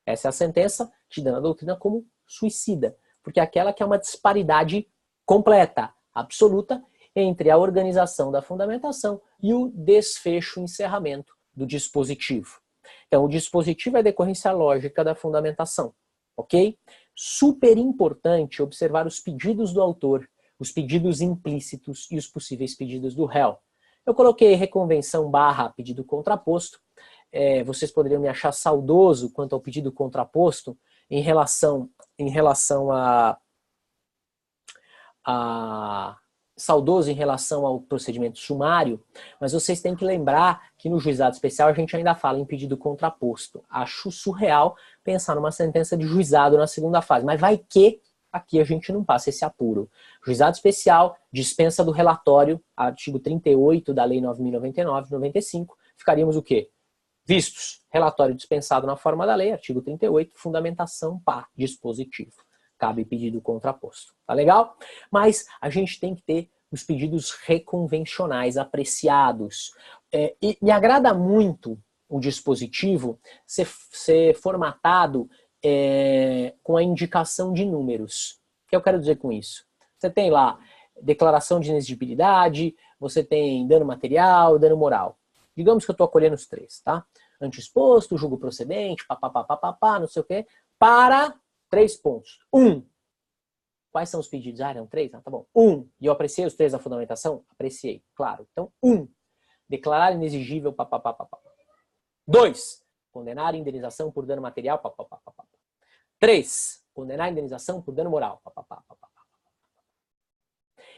essa é a sentença te dando a doutrina como suicida, porque é aquela que é uma disparidade completa, absoluta, entre a organização da fundamentação e o desfecho, encerramento do dispositivo. Então, o dispositivo é a decorrência lógica da fundamentação, ok? Super importante observar os pedidos do autor, os pedidos implícitos e os possíveis pedidos do réu. Eu coloquei reconvenção barra pedido contraposto. Vocês poderiam me achar saudoso quanto ao pedido contraposto em relação saudoso em relação ao procedimento sumário, mas vocês têm que lembrar que no juizado especial a gente ainda fala em pedido contraposto. Acho surreal pensar numa sentença de juizado na segunda fase, mas vai que aqui a gente não passa esse apuro. Juizado especial, dispensa do relatório, artigo 38 da Lei 9.099, 95, ficaríamos o quê? Vistos, relatório dispensado na forma da lei, artigo 38, fundamentação pá, dispositivo. Cabe pedido contraposto. Tá legal? Mas a gente tem que ter os pedidos reconvencionais, apreciados. E me agrada muito o dispositivo ser formatado com a indicação de números. O que eu quero dizer com isso? Você tem lá declaração de inexigibilidade, você tem dano material, dano moral. Digamos que eu estou acolhendo os três, tá? Anteexposto, julgo procedente, papapá, não sei o quê, para 3 pontos. 1. Quais são os pedidos? Eram 3? Tá bom. 1. E eu apreciei os 3 da fundamentação? Apreciei, claro. Então, 1. Declarar inexigível, papapá. 2. Condenar a indenização por dano material, papapá. 3. Condenar a indenização por dano moral, papapá.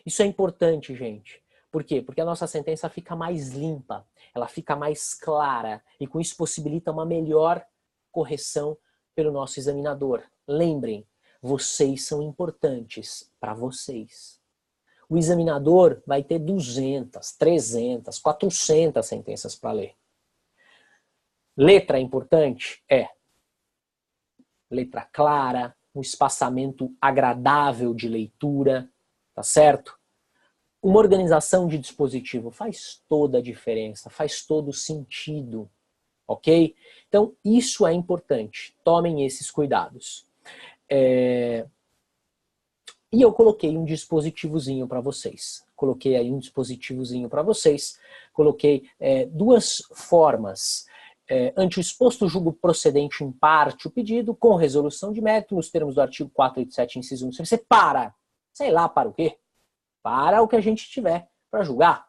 Isso é importante, gente. Por quê? Porque a nossa sentença fica mais limpa, ela fica mais clara e com isso possibilita uma melhor correção pelo nosso examinador. Lembrem, vocês são importantes para vocês. O examinador vai ter 200, 300, 400 sentenças para ler. Letra importante? Letra clara, um espaçamento agradável de leitura, tá certo? Uma organização de dispositivo faz toda a diferença, faz todo o sentido. ok? Então, isso é importante. Tomem esses cuidados. E eu coloquei um dispositivozinho para vocês. Coloquei aí um dispositivozinho para vocês. Coloquei duas formas. Ante o exposto julgo procedente em parte o pedido, com resolução de mérito, nos termos do artigo 487, inciso 1. Você para. Sei lá para o quê? Para o que a gente tiver para julgar.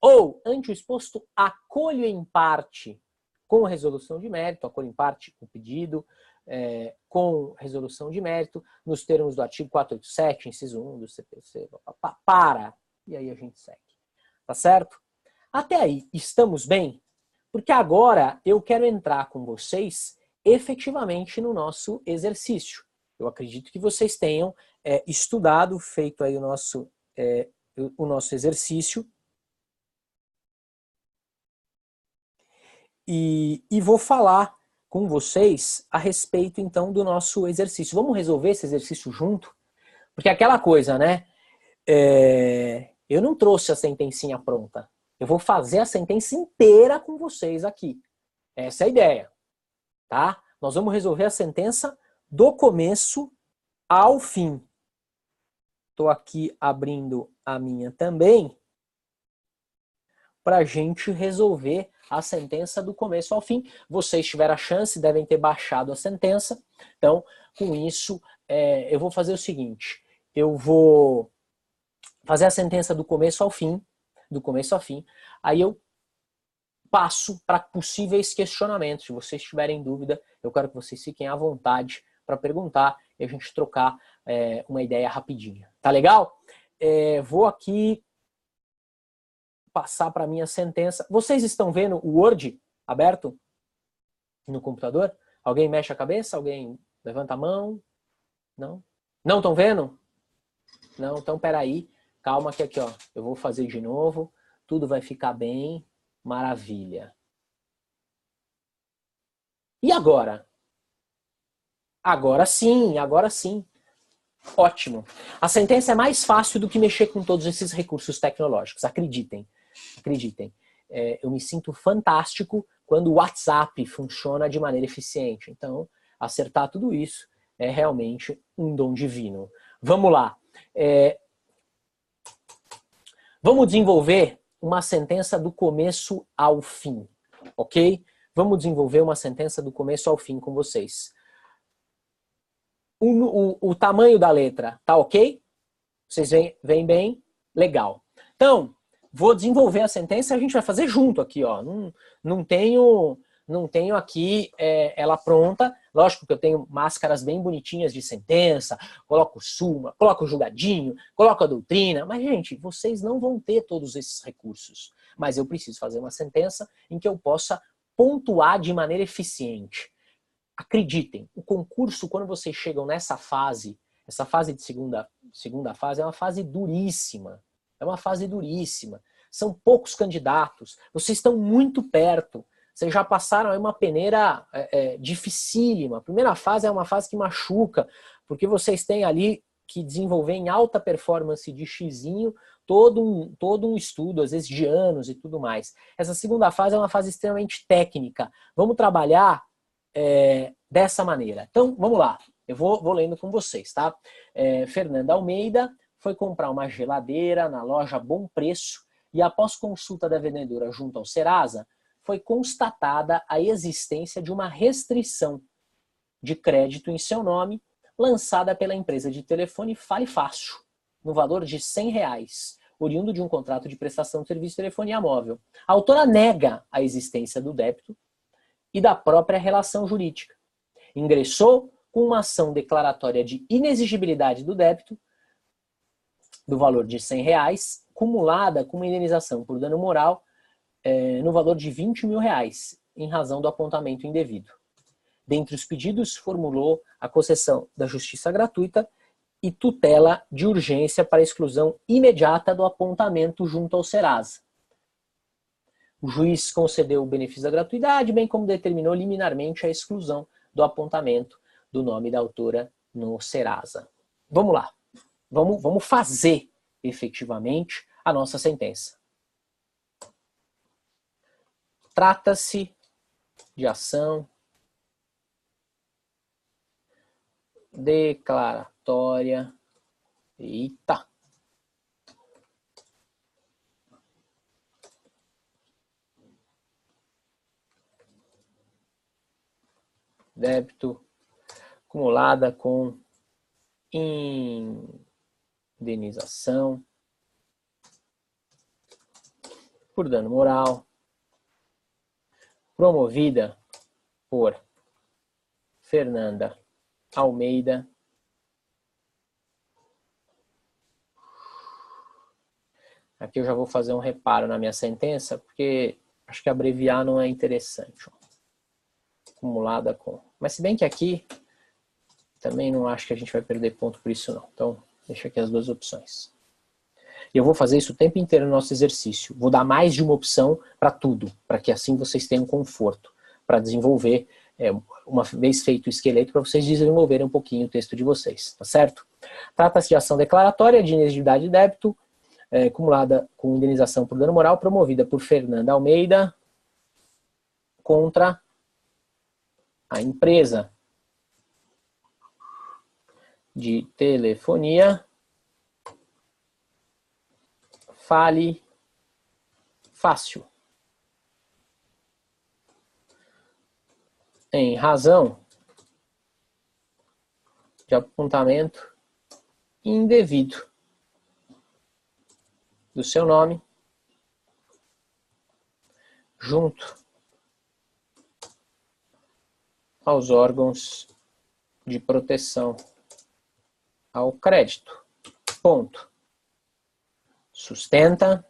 Ou, ante o exposto, acolho em parte com resolução de mérito, acolho em parte o pedido, com resolução de mérito, nos termos do artigo 487, inciso 1 do CPC, para, e aí a gente segue. Tá certo? Até aí, estamos bem? Porque agora eu quero entrar com vocês efetivamente no nosso exercício. Eu acredito que vocês tenham estudado, feito aí o nosso exercício. E vou falar com vocês a respeito, então, do nosso exercício. Vamos resolver esse exercício junto? Porque aquela coisa, né? Eu não trouxe a sentencinha pronta. Eu vou fazer a sentença inteira com vocês aqui. Essa é a ideia, tá? Nós vamos resolver a sentença do começo ao fim. Estou aqui abrindo a minha também para a gente resolver a sentença do começo ao fim. Vocês tiveram a chance, devem ter baixado a sentença. Então, com isso, eu vou fazer o seguinte. Eu vou fazer a sentença do começo ao fim, aí eu passo para possíveis questionamentos. Se vocês tiverem dúvida, eu quero que vocês fiquem à vontade para perguntar e a gente trocar uma ideia rapidinha. Tá legal? Vou aqui passar para a minha sentença. Vocês estão vendo o Word aberto no computador? Alguém mexe a cabeça? Alguém levanta a mão? Não? Não estão vendo? Não? Então, peraí. Calma que aqui, ó, eu vou fazer de novo. Tudo vai ficar bem. Maravilha. E agora? Agora sim, agora sim. Ótimo. A sentença é mais fácil do que mexer com todos esses recursos tecnológicos. Acreditem. Acreditem. Eu me sinto fantástico quando o WhatsApp funciona de maneira eficiente. Então, acertar tudo isso é realmente um dom divino. Vamos lá. Vamos desenvolver uma sentença do começo ao fim, ok? Vamos desenvolver uma sentença do começo ao fim com vocês. O tamanho da letra tá ok? Vocês veem bem? Legal. Então, vou desenvolver a sentença e a gente vai fazer junto aqui, ó. Não tenho aqui ela pronta. Lógico que eu tenho máscaras bem bonitinhas de sentença, coloco súmula, coloco o julgadinho, coloco a doutrina, mas, gente, vocês não vão ter todos esses recursos. Mas eu preciso fazer uma sentença em que eu possa pontuar de maneira eficiente. Acreditem, o concurso, quando vocês chegam nessa fase, essa fase de segunda fase é uma fase duríssima. É uma fase duríssima. São poucos candidatos. Vocês estão muito perto. Vocês já passaram aí uma peneira dificílima. A primeira fase é uma fase que machuca, porque vocês têm ali que desenvolver em alta performance de xizinho todo um estudo, às vezes de anos e tudo mais. Essa segunda fase é uma fase extremamente técnica. Vamos trabalhar dessa maneira. Então, vamos lá. Eu vou lendo com vocês, tá? Fernanda Almeida foi comprar uma geladeira na loja Bom Preço e após consulta da vendedora junto ao Serasa, foi constatada a existência de uma restrição de crédito em seu nome lançada pela empresa de telefone Fale Fácil, no valor de R$100, oriundo de um contrato de prestação de serviço de telefonia móvel. A autora nega a existência do débito e da própria relação jurídica. Ingressou com uma ação declaratória de inexigibilidade do débito, do valor de R$100, cumulada com uma indenização por dano moral no valor de R$20 mil, em razão do apontamento indevido. Dentre os pedidos, formulou a concessão da justiça gratuita e tutela de urgência para exclusão imediata do apontamento junto ao Serasa. O juiz concedeu o benefício da gratuidade, bem como determinou liminarmente a exclusão do apontamento do nome da autora no Serasa. Vamos lá. Vamos fazer efetivamente a nossa sentença. Trata-se de ação declaratória. Eita! Débito acumulada com indenização por dano moral, promovida por Fernanda Almeida, aqui eu já vou fazer um reparo na minha sentença, porque acho que abreviar não é interessante. Ó. Acumulada com... Mas se bem que aqui também não acho que a gente vai perder ponto por isso não. Então, deixa aqui as duas opções. E eu vou fazer isso o tempo inteiro no nosso exercício. Vou dar mais de uma opção para tudo, para que assim vocês tenham conforto para desenvolver, uma vez feito o esqueleto, para vocês desenvolverem um pouquinho o texto de vocês, tá certo? Trata-se de ação declaratória de inexigibilidade de débito, acumulada com indenização por dano moral, promovida por Fernanda Almeida contra a empresa de telefonia Fale Fácil, em razão de apontamento indevido do seu nome junto aos órgãos de proteção ao crédito. Ponto. Sustenta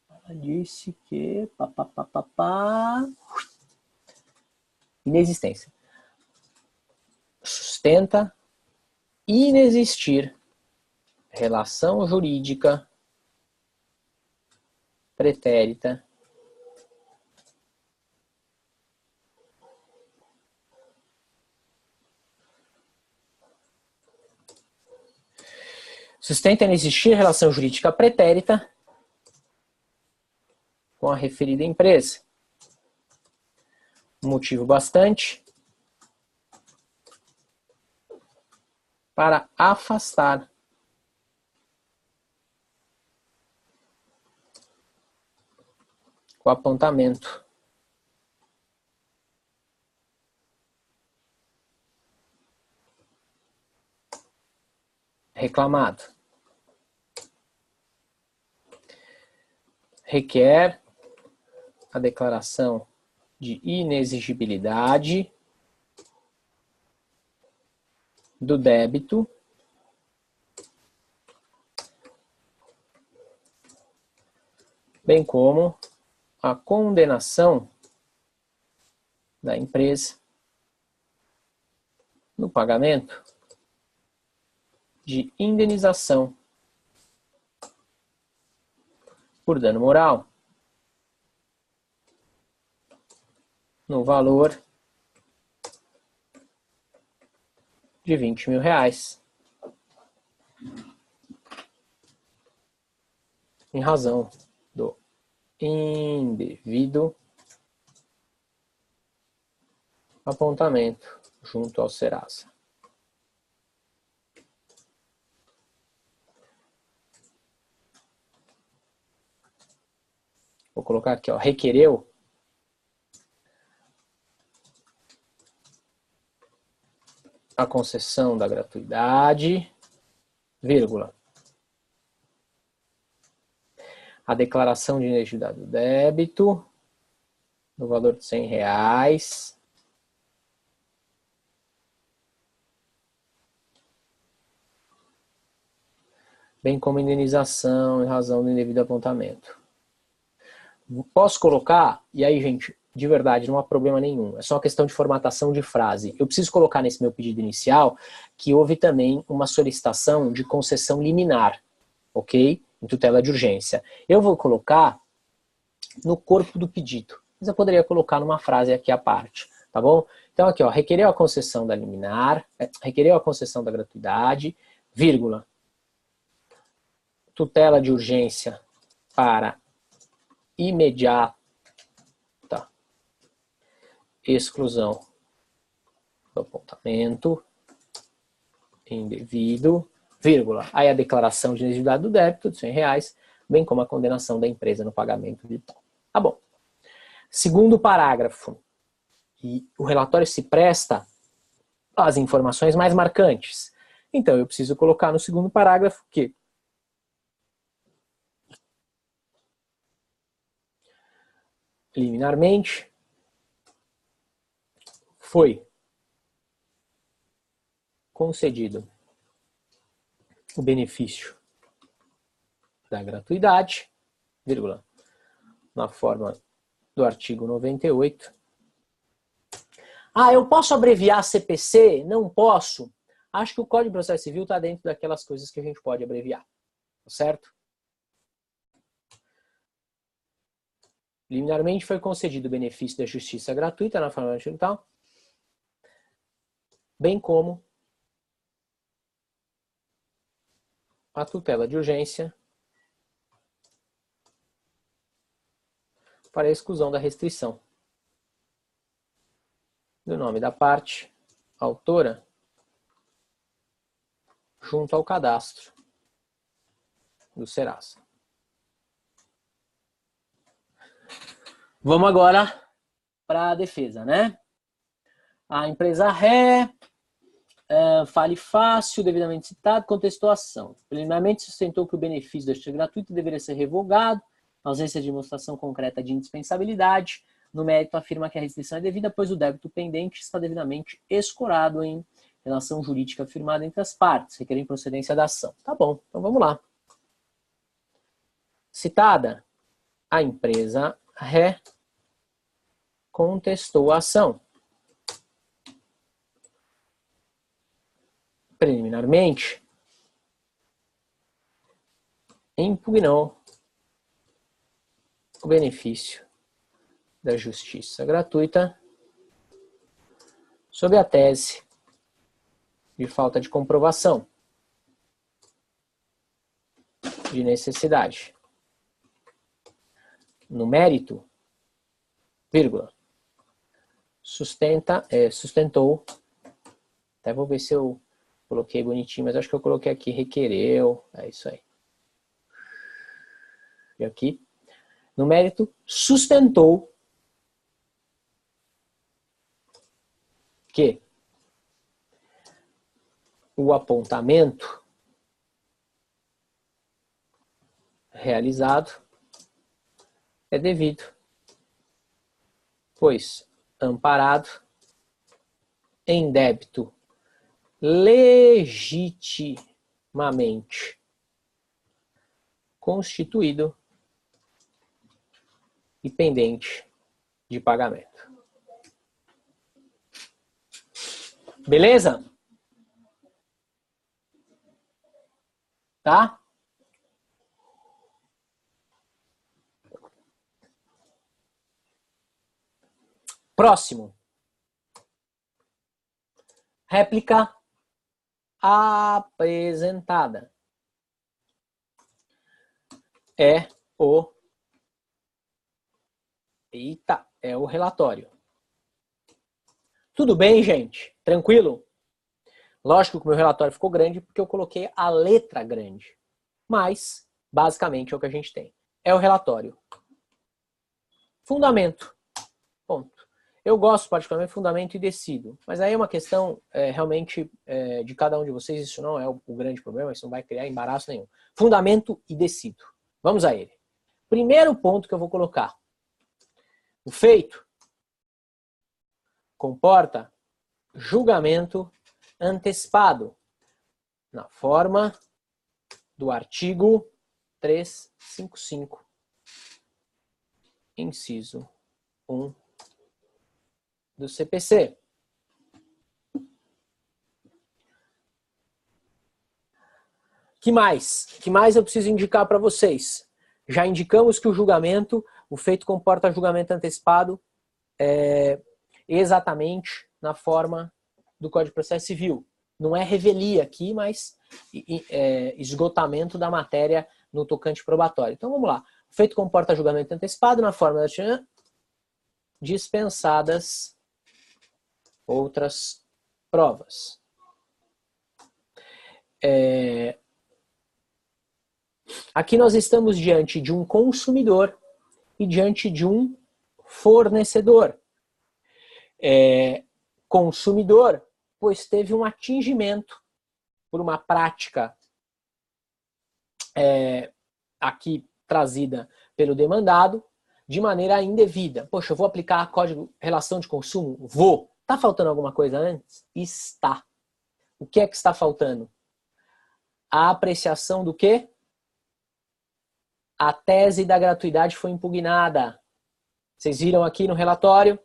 ela disse que inexistência. Sustenta inexistir relação jurídica pretérita sustenta inexistir relação jurídica pretérita com a referida empresa. Motivo bastante para afastar o apontamento reclamado. Requer a declaração de inexigibilidade do débito bem como a condenação da empresa no pagamento de indenização por dano moral no valor de R$20.000 em razão do indevido apontamento junto ao Serasa. Vou colocar aqui, ó, requereu a concessão da gratuidade, vírgula, a declaração de inexigibilidade do débito no valor de R$100, bem como indenização em razão do indevido apontamento. Posso colocar, e aí, gente, de verdade, não há problema nenhum. É só uma questão de formatação de frase. Eu preciso colocar nesse meu pedido inicial que houve também uma solicitação de concessão liminar, ok? Em tutela de urgência. Eu vou colocar no corpo do pedido, mas eu poderia colocar numa frase aqui à parte. tá bom? Então aqui, ó, requereu a concessão da liminar, requereu a concessão da gratuidade, vírgula, tutela de urgência para imediata exclusão do apontamento indevido, vírgula, aí a declaração de inexigibilidade do débito de R$100, bem como a condenação da empresa no pagamento de tal. Tá bom. Segundo parágrafo, e o relatório se presta às informações mais marcantes. Então, eu preciso colocar no segundo parágrafo que liminarmente foi concedido o benefício da gratuidade, vírgula, na forma do artigo 98. Ah, eu posso abreviar CPC? Não posso. Acho que o Código de Processo Civil está dentro daquelas coisas que a gente pode abreviar, certo? Liminarmente foi concedido o benefício da justiça gratuita na forma do artigo tal, bem como a tutela de urgência para a exclusão da restrição do nome da parte autora junto ao cadastro do Serasa. Vamos agora para a defesa, né? A empresa ré, fale fácil, devidamente citado, contestou a ação. Preliminarmente sustentou que o benefício da justiça gratuita deveria ser revogado, na ausência de demonstração concreta de indispensabilidade. No mérito, afirma que a restrição é devida, pois o débito pendente está devidamente escorado em relação jurídica firmada entre as partes, requerendo procedência da ação. Tá bom, então vamos lá. Citada, a empresa ré contestou a ação. Preliminarmente, impugnou o benefício da justiça gratuita sob a tese de falta de comprovação de necessidade. No mérito, vírgula, sustentou, até vou ver se eu coloquei bonitinho, mas acho que eu coloquei aqui, requereu, é isso aí. E aqui, no mérito, sustentou que o apontamento realizado é devido, pois amparado em débito legitimamente constituído e pendente de pagamento. Beleza? Tá? Próximo. Réplica apresentada. É o relatório. Tudo bem, gente? Tranquilo? Lógico que o meu relatório ficou grande porque eu coloquei a letra grande. Mas, basicamente, é o que a gente tem. É o relatório. Fundamento. Ponto. Eu gosto particularmente de fundamento e decido. Mas aí é uma questão realmente de cada um de vocês. Isso não é o grande problema. Isso não vai criar embaraço nenhum. Fundamento e decido. Vamos a ele. Primeiro ponto que eu vou colocar. O feito comporta julgamento antecipado na forma do artigo 355, inciso 1 do CPC. Que mais? Que mais eu preciso indicar para vocês? Já indicamos que o feito comporta julgamento antecipado. exatamente na forma do Código de Processo Civil. Não é revelia aqui, mas esgotamento da matéria no tocante probatório. Então vamos lá. O feito comporta julgamento antecipado na forma da dispensadas outras provas. Aqui nós estamos diante de um consumidor e diante de um fornecedor. Consumidor, pois teve um atingimento por uma prática aqui trazida pelo demandado de maneira indevida. Poxa, eu vou aplicar código relação de consumo? Vou. Está faltando alguma coisa antes? Está. O que é que está faltando? A apreciação do quê? A tese da gratuidade foi impugnada. Vocês viram aqui no relatório?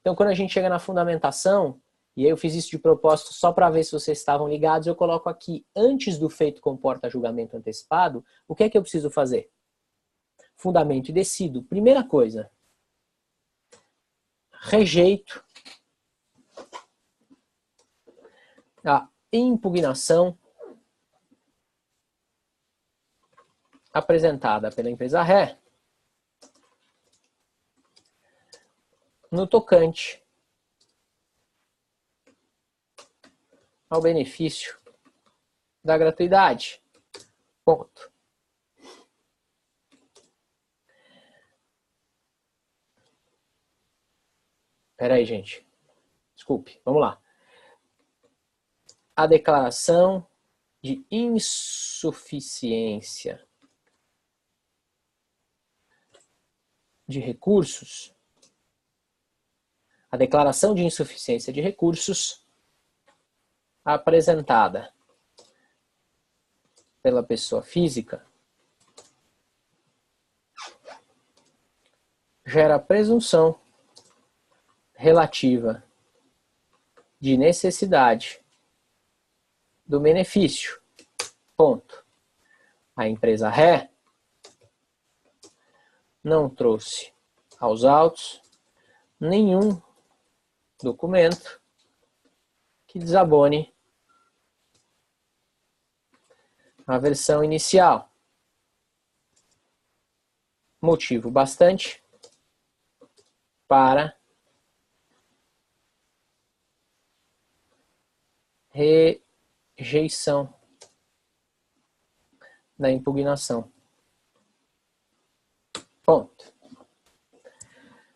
Então, quando a gente chega na fundamentação, e aí eu fiz isso de propósito só para ver se vocês estavam ligados, eu coloco aqui, antes do feito comporta julgamento antecipado, o que é que eu preciso fazer? Fundamento e decido. Primeira coisa, rejeito a impugnação apresentada pela empresa ré no tocante ao benefício da gratuidade. Ponto. Espera aí, gente. Desculpe, vamos lá. A declaração de insuficiência de recursos, a declaração de insuficiência de recursos apresentada pela pessoa física gera presunção relativa de necessidade do benefício. Ponto. A empresa ré não trouxe aos autos nenhum documento que desabone a versão inicial. Motivo bastante para rejeição da impugnação. Ponto.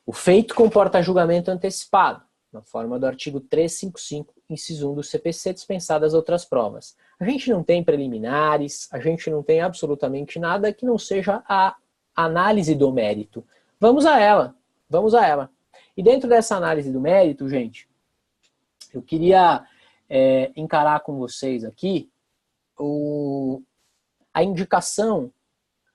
O feito comporta julgamento antecipado, na forma do artigo 355, inciso 1 do CPC, dispensadas outras provas. A gente não tem preliminares, a gente não tem absolutamente nada que não seja a análise do mérito. Vamos a ela, vamos a ela. E dentro dessa análise do mérito, gente, eu queria encarar com vocês aqui a indicação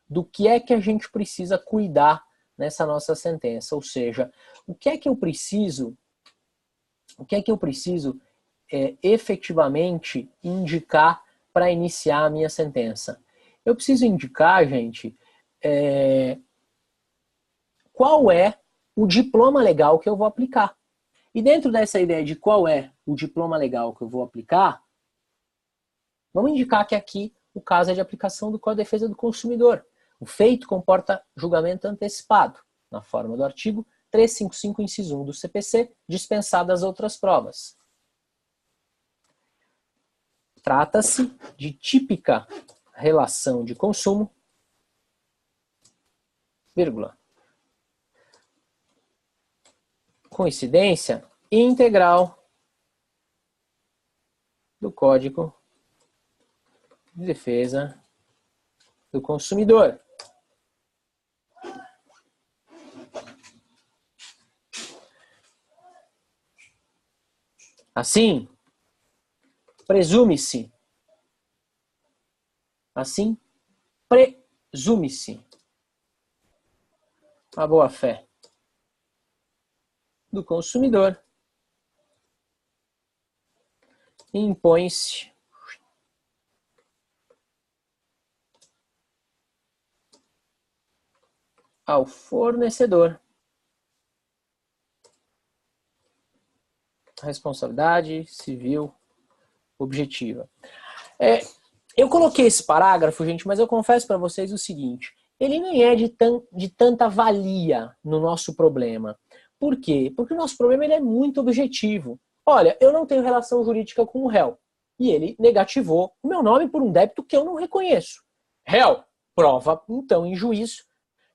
do que é que a gente precisa cuidar nessa nossa sentença, ou seja, o que é que eu preciso efetivamente indicar para iniciar a minha sentença. Eu preciso indicar, gente, qual é o diploma legal que eu vou aplicar. E dentro dessa ideia de qual é o diploma legal que eu vou aplicar, vamos indicar que aqui o caso é de aplicação do Código de Defesa do Consumidor. O feito comporta julgamento antecipado, na forma do artigo 355, inciso 1 do CPC, dispensadas outras provas. Trata-se de típica relação de consumo, vírgula, coincidência integral do Código de Defesa do Consumidor. Assim, presume-se a boa-fé do consumidor e impõe-se ao fornecedor responsabilidade civil objetiva. Eu coloquei esse parágrafo, gente, mas eu confesso para vocês o seguinte, ele nem é de tanta valia no nosso problema. Por quê? Porque o nosso problema ele é muito objetivo. Olha, eu não tenho relação jurídica com o réu. E ele negativou o meu nome por um débito que eu não reconheço. Réu, prova, então, em juízo,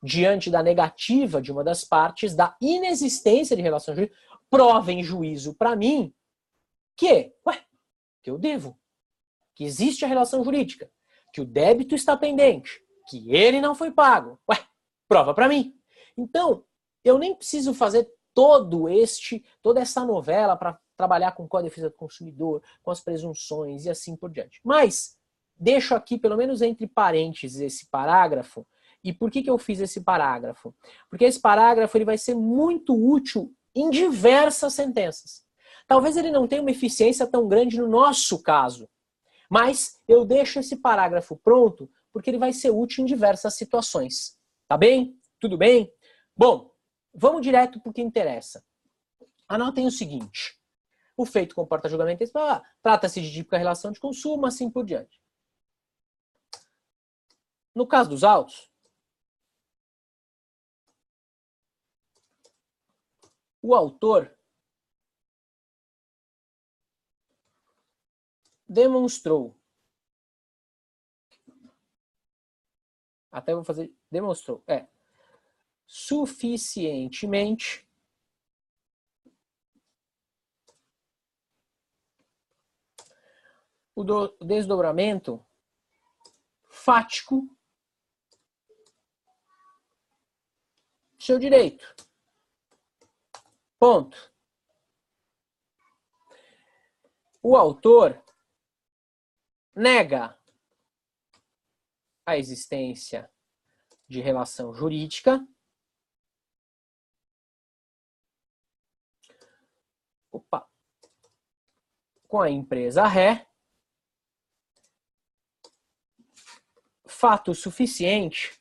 diante da negativa de uma das partes, da inexistência de relação jurídica, prova em juízo para mim que eu devo, que existe a relação jurídica, que o débito está pendente, que ele não foi pago. Prova para mim. Então, eu nem preciso fazer toda essa novela para trabalhar com Código de Defesa do Consumidor, com as presunções e assim por diante. Mas, deixo aqui, pelo menos entre parênteses, esse parágrafo. E por que eu fiz esse parágrafo? Porque esse parágrafo ele vai ser muito útil em diversas sentenças. Talvez ele não tenha uma eficiência tão grande no nosso caso, mas eu deixo esse parágrafo pronto porque ele vai ser útil em diversas situações. Tá bem? Tudo bem? Bom, vamos direto para o que interessa. Anotem o seguinte. O feito comporta julgamento, trata-se de típica relação de consumo, assim por diante. No caso dos autos, o autor demonstrou, até vou fazer, demonstrou, suficientemente o desdobramento fático do seu direito. Ponto. O autor nega a existência de relação jurídica com a empresa ré, fato suficiente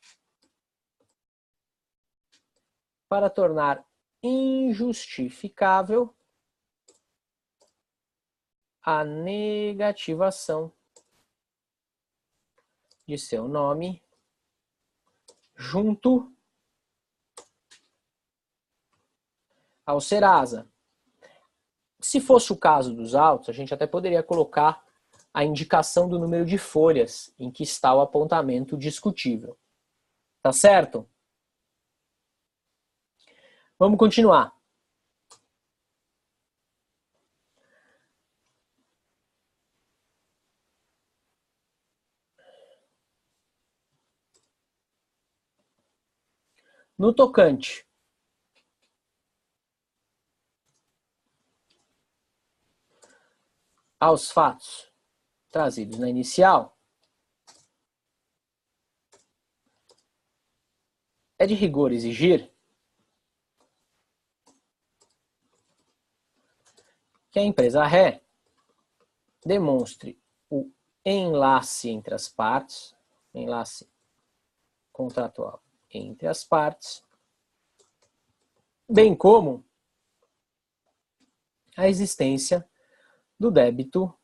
para tornar injustificável a negativação de seu nome junto ao Serasa. Se fosse o caso dos autos, a gente até poderia colocar a indicação do número de folhas em que está o apontamento discutível. Tá certo? Vamos continuar. No tocante aos fatos trazidos na inicial, é de rigor exigir que a empresa ré demonstre o enlace entre as partes, enlace contratual entre as partes, bem como a existência do débito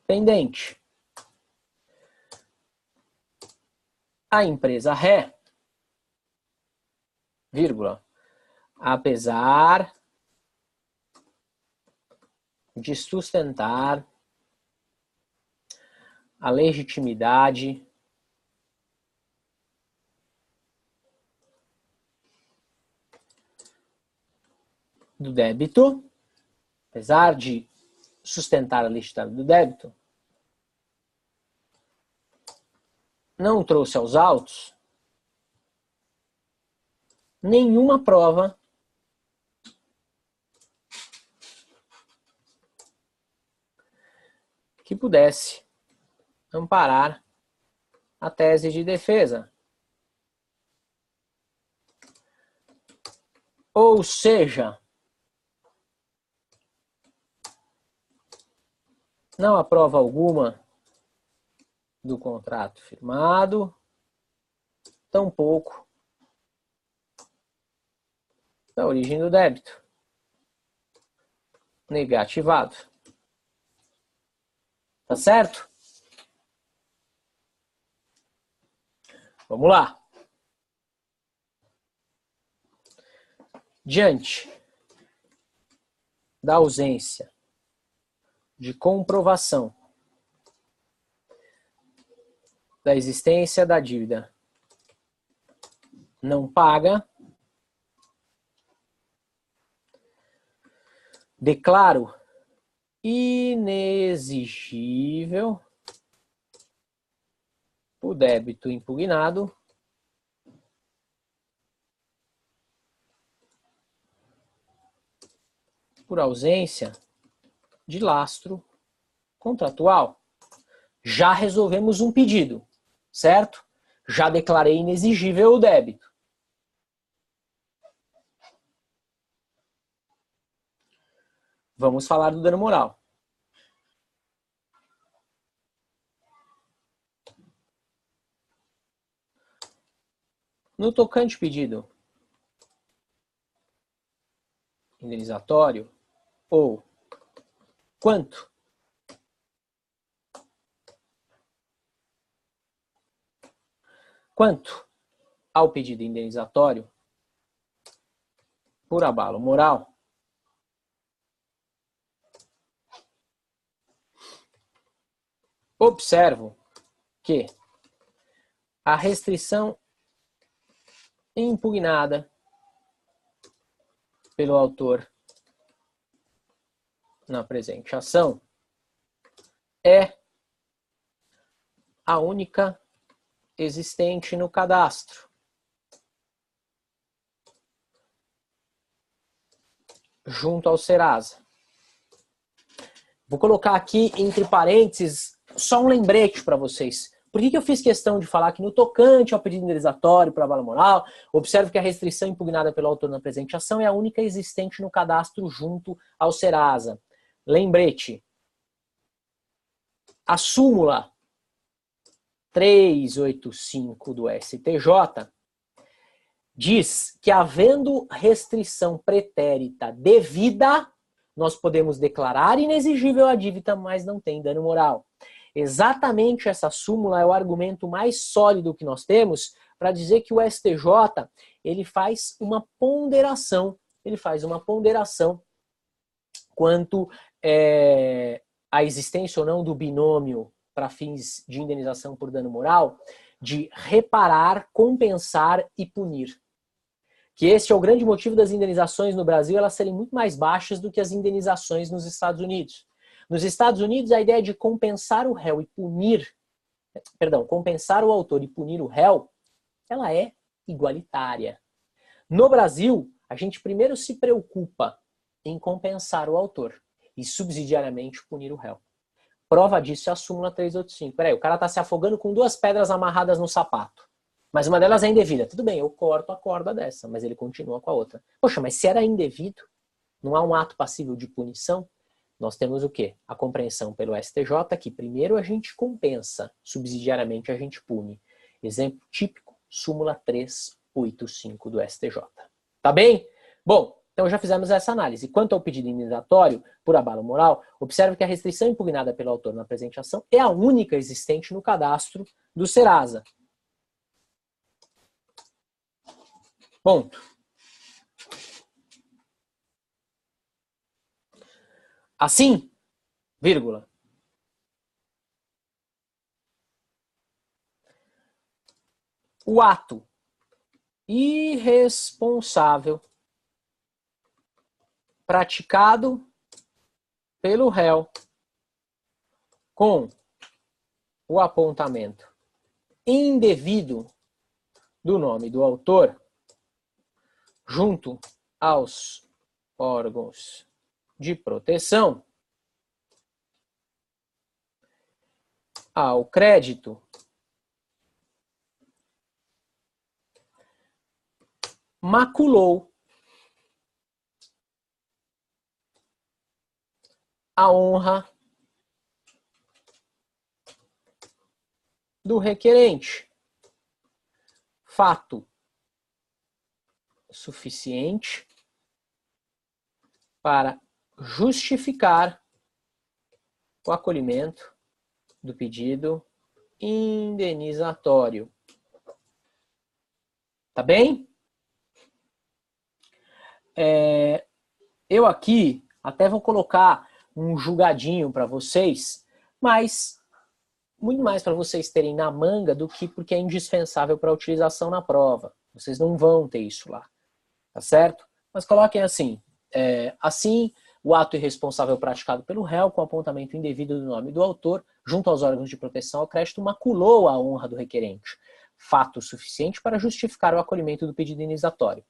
pendente. A empresa ré, vírgula, apesar de sustentar a legitimidade do débito, apesar de sustentar a legitimidade do débito, não trouxe aos autos nenhuma prova que pudesse amparar a tese de defesa. Ou seja, não há prova alguma do contrato firmado, tampouco da origem do débito. negativado. Tá certo? Vamos lá. Diante da ausência de comprovação da existência da dívida não paga, declaro inexigível o débito impugnado por ausência de lastro contratual. Já resolvemos um pedido, certo? Já declarei inexigível o débito. Vamos falar do dano moral. No tocante pedido indenizatório, ou quanto ao pedido indenizatório por abalo moral, observo que a restrição impugnada pelo autor na presente ação é a única existente no cadastro, junto ao Serasa. Vou colocar aqui entre parênteses só um lembrete para vocês. Por que eu fiz questão de falar que no tocante ao pedido indenizatório por abalo moral, observo que a restrição impugnada pelo autor na presente ação é a única existente no cadastro junto ao Serasa. Lembrete. A súmula 385 do STJ diz que, havendo restrição pretérita devida, nós podemos declarar inexigível a dívida, mas não tem dano moral. Exatamente essa súmula é o argumento mais sólido que nós temos para dizer que o STJ ele faz uma ponderação, quanto à existência ou não do binômio para fins de indenização por dano moral, de reparar, compensar e punir. Que este é o grande motivo das indenizações no Brasil elas serem muito mais baixas do que as indenizações nos Estados Unidos. Nos Estados Unidos, a ideia de compensar o réu e punir, compensar o autor e punir o réu, ela é igualitária. No Brasil, a gente primeiro se preocupa em compensar o autor e subsidiariamente punir o réu. Prova disso é a súmula 385. Peraí, o cara está se afogando com 2 pedras amarradas no sapato. Mas uma delas é indevida. Tudo bem, eu corto a corda dessa, mas ele continua com a outra. Poxa, mas se era indevido, não há um ato passível de punição? Nós temos o quê? A compreensão pelo STJ que primeiro a gente compensa, subsidiariamente a gente pune. Exemplo típico, súmula 385 do STJ. Tá bem? Bom, então já fizemos essa análise. Quanto ao pedido indenizatório por abalo moral, observe que a restrição impugnada pelo autor na presente ação é a única existente no cadastro do Serasa. Ponto. Assim, vírgula. O ato irresponsável praticado pelo réu com o apontamento indevido do nome do autor junto aos órgãos de proteção ao crédito maculou a honra do requerente. Fato suficiente para justificar o acolhimento do pedido indenizatório. Tá bem? Eu aqui até vou colocar um julgadinho para vocês, mas muito mais para vocês terem na manga do que porque é indispensável para a utilização na prova. Vocês não vão ter isso lá, tá certo? Mas coloquem assim, assim o ato irresponsável praticado pelo réu com apontamento indevido do nome do autor junto aos órgãos de proteção ao crédito maculou a honra do requerente, fato suficiente para justificar o acolhimento do pedido indenizatório.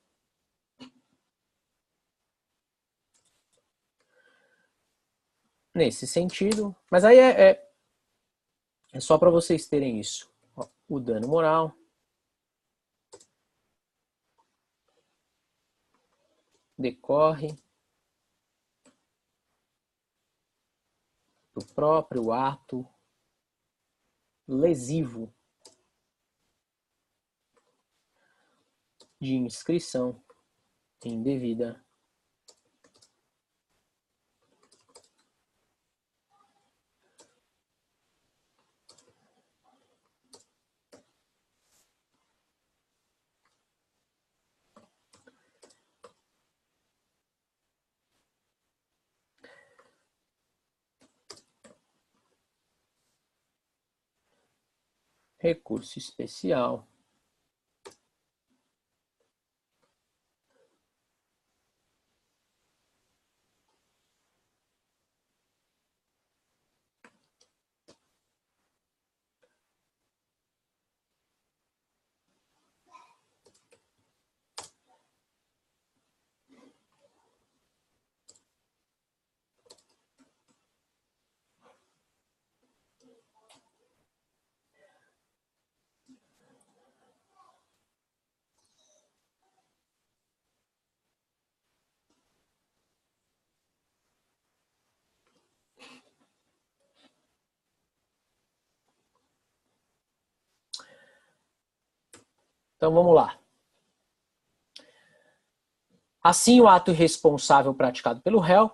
Nesse sentido, mas aí é só para vocês terem isso. Ó, o dano moral decorre do próprio ato lesivo de inscrição indevida recurso especial Então vamos lá. Assim, o ato irresponsável praticado pelo réu,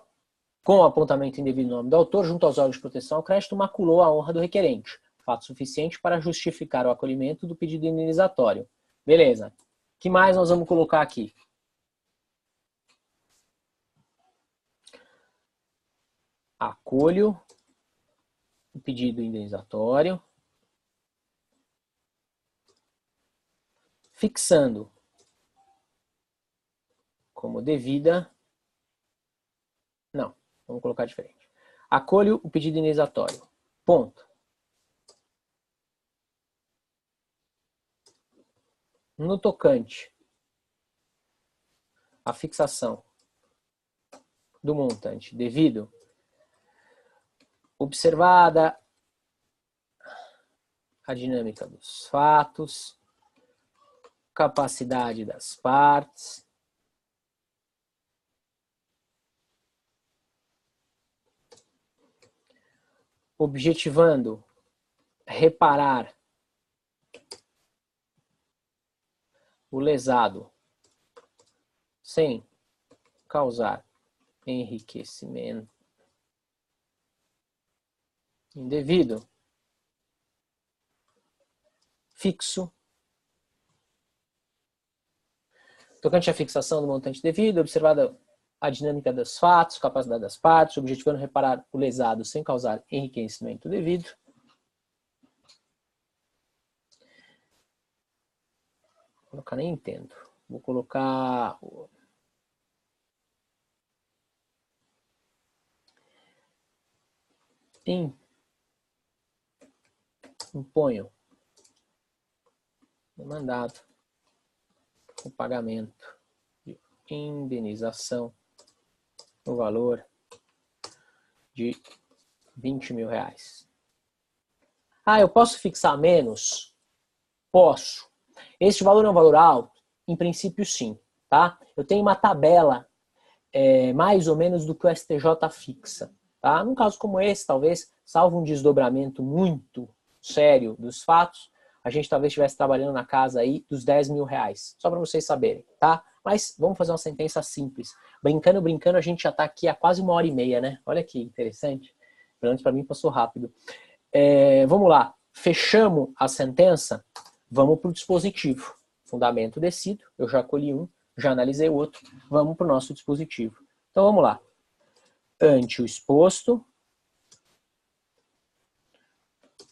com o apontamento indevido do nome do autor, junto aos órgãos de proteção ao crédito, maculou a honra do requerente, fato suficiente para justificar o acolhimento do pedido indenizatório. Beleza. O que mais nós vamos colocar aqui? Acolho o pedido indenizatório, fixando como devida. Não, vamos colocar diferente. Acolho o pedido indenizatório. Ponto. No tocante à fixação do montante devido, observada a dinâmica dos fatos, capacidade das partes, objetivando reparar o lesado sem causar enriquecimento indevido, fixo. Tocante à fixação do montante devido, observada a dinâmica dos fatos, capacidade das partes, objetivando reparar o lesado sem causar enriquecimento devido. Vou colocar nem entendo. Vou colocar imponho demandado o pagamento de indenização no valor de 20 mil reais. Ah, eu posso fixar menos? Posso. Este valor é um valor alto? Em princípio, sim. Tá? Eu tenho uma tabela mais ou menos do que o STJ fixa. Tá? Num caso como esse, talvez, salvo um desdobramento muito sério dos fatos, a gente talvez estivesse trabalhando na casa aí dos 10 mil reais. Só para vocês saberem. Tá? Mas vamos fazer uma sentença simples. Brincando, brincando, a gente já está aqui há quase 1h30, né? Olha que interessante. Pelo menos para mim passou rápido. Vamos lá. Fechamos a sentença, vamos para o dispositivo. Fundamento descido, eu já colhi um, já analisei o outro, vamos para o nosso dispositivo. Então vamos lá. Ante o exposto,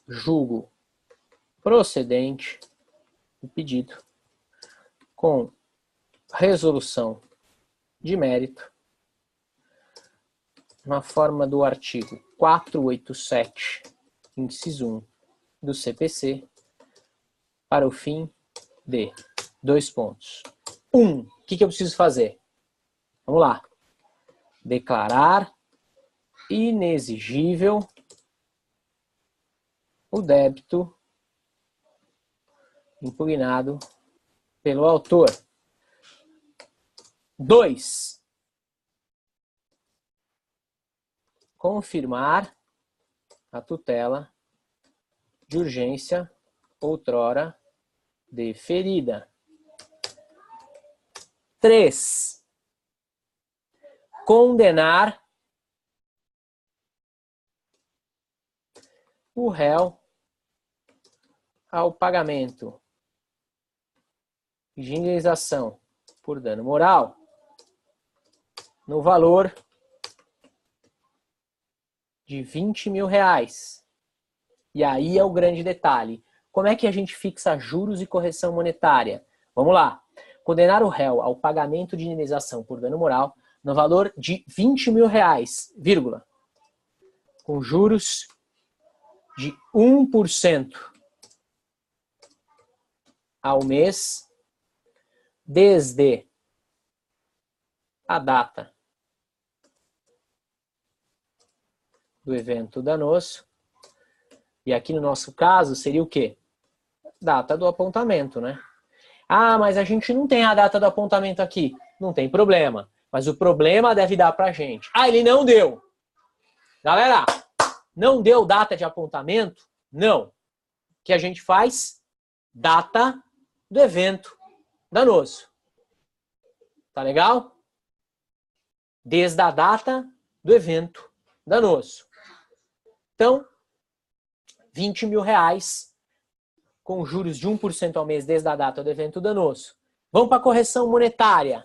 julgo procedente o pedido com resolução de mérito na forma do artigo 487, inciso 1 do CPC, para o fim de 2 pontos. 1. O que eu preciso fazer? Vamos lá. Declarar inexigível o débito impugnado pelo autor. 2. Confirmar a tutela de urgência outrora deferida. 3. Condenar o réu ao pagamento de indenização por dano moral no valor de 20 mil reais. E aí é o grande detalhe. Como é que a gente fixa juros e correção monetária? Vamos lá. Condenar o réu ao pagamento de indenização por dano moral no valor de 20 mil reais, vírgula, com juros de 1% ao mês, desde a data do evento danoso. E aqui no nosso caso seria o quê? Data do apontamento, né? Ah, mas a gente não tem a data do apontamento aqui. Não tem problema. Mas o problema deve dar pra gente. Ah, ele não deu. Galera, não deu data de apontamento? Não. O que a gente faz? Data do evento danoso. Tá legal? Desde a data do evento danoso. Então, 20 mil reais com juros de 1% ao mês desde a data do evento danoso. Vamos para a correção monetária.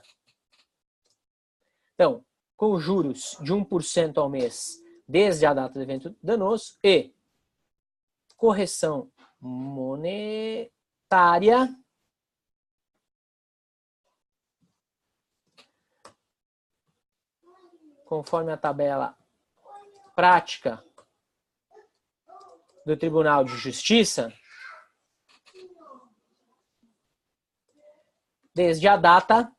Então, com juros de 1% ao mês desde a data do evento danoso e correção monetária conforme a tabela prática do Tribunal de Justiça, desde a data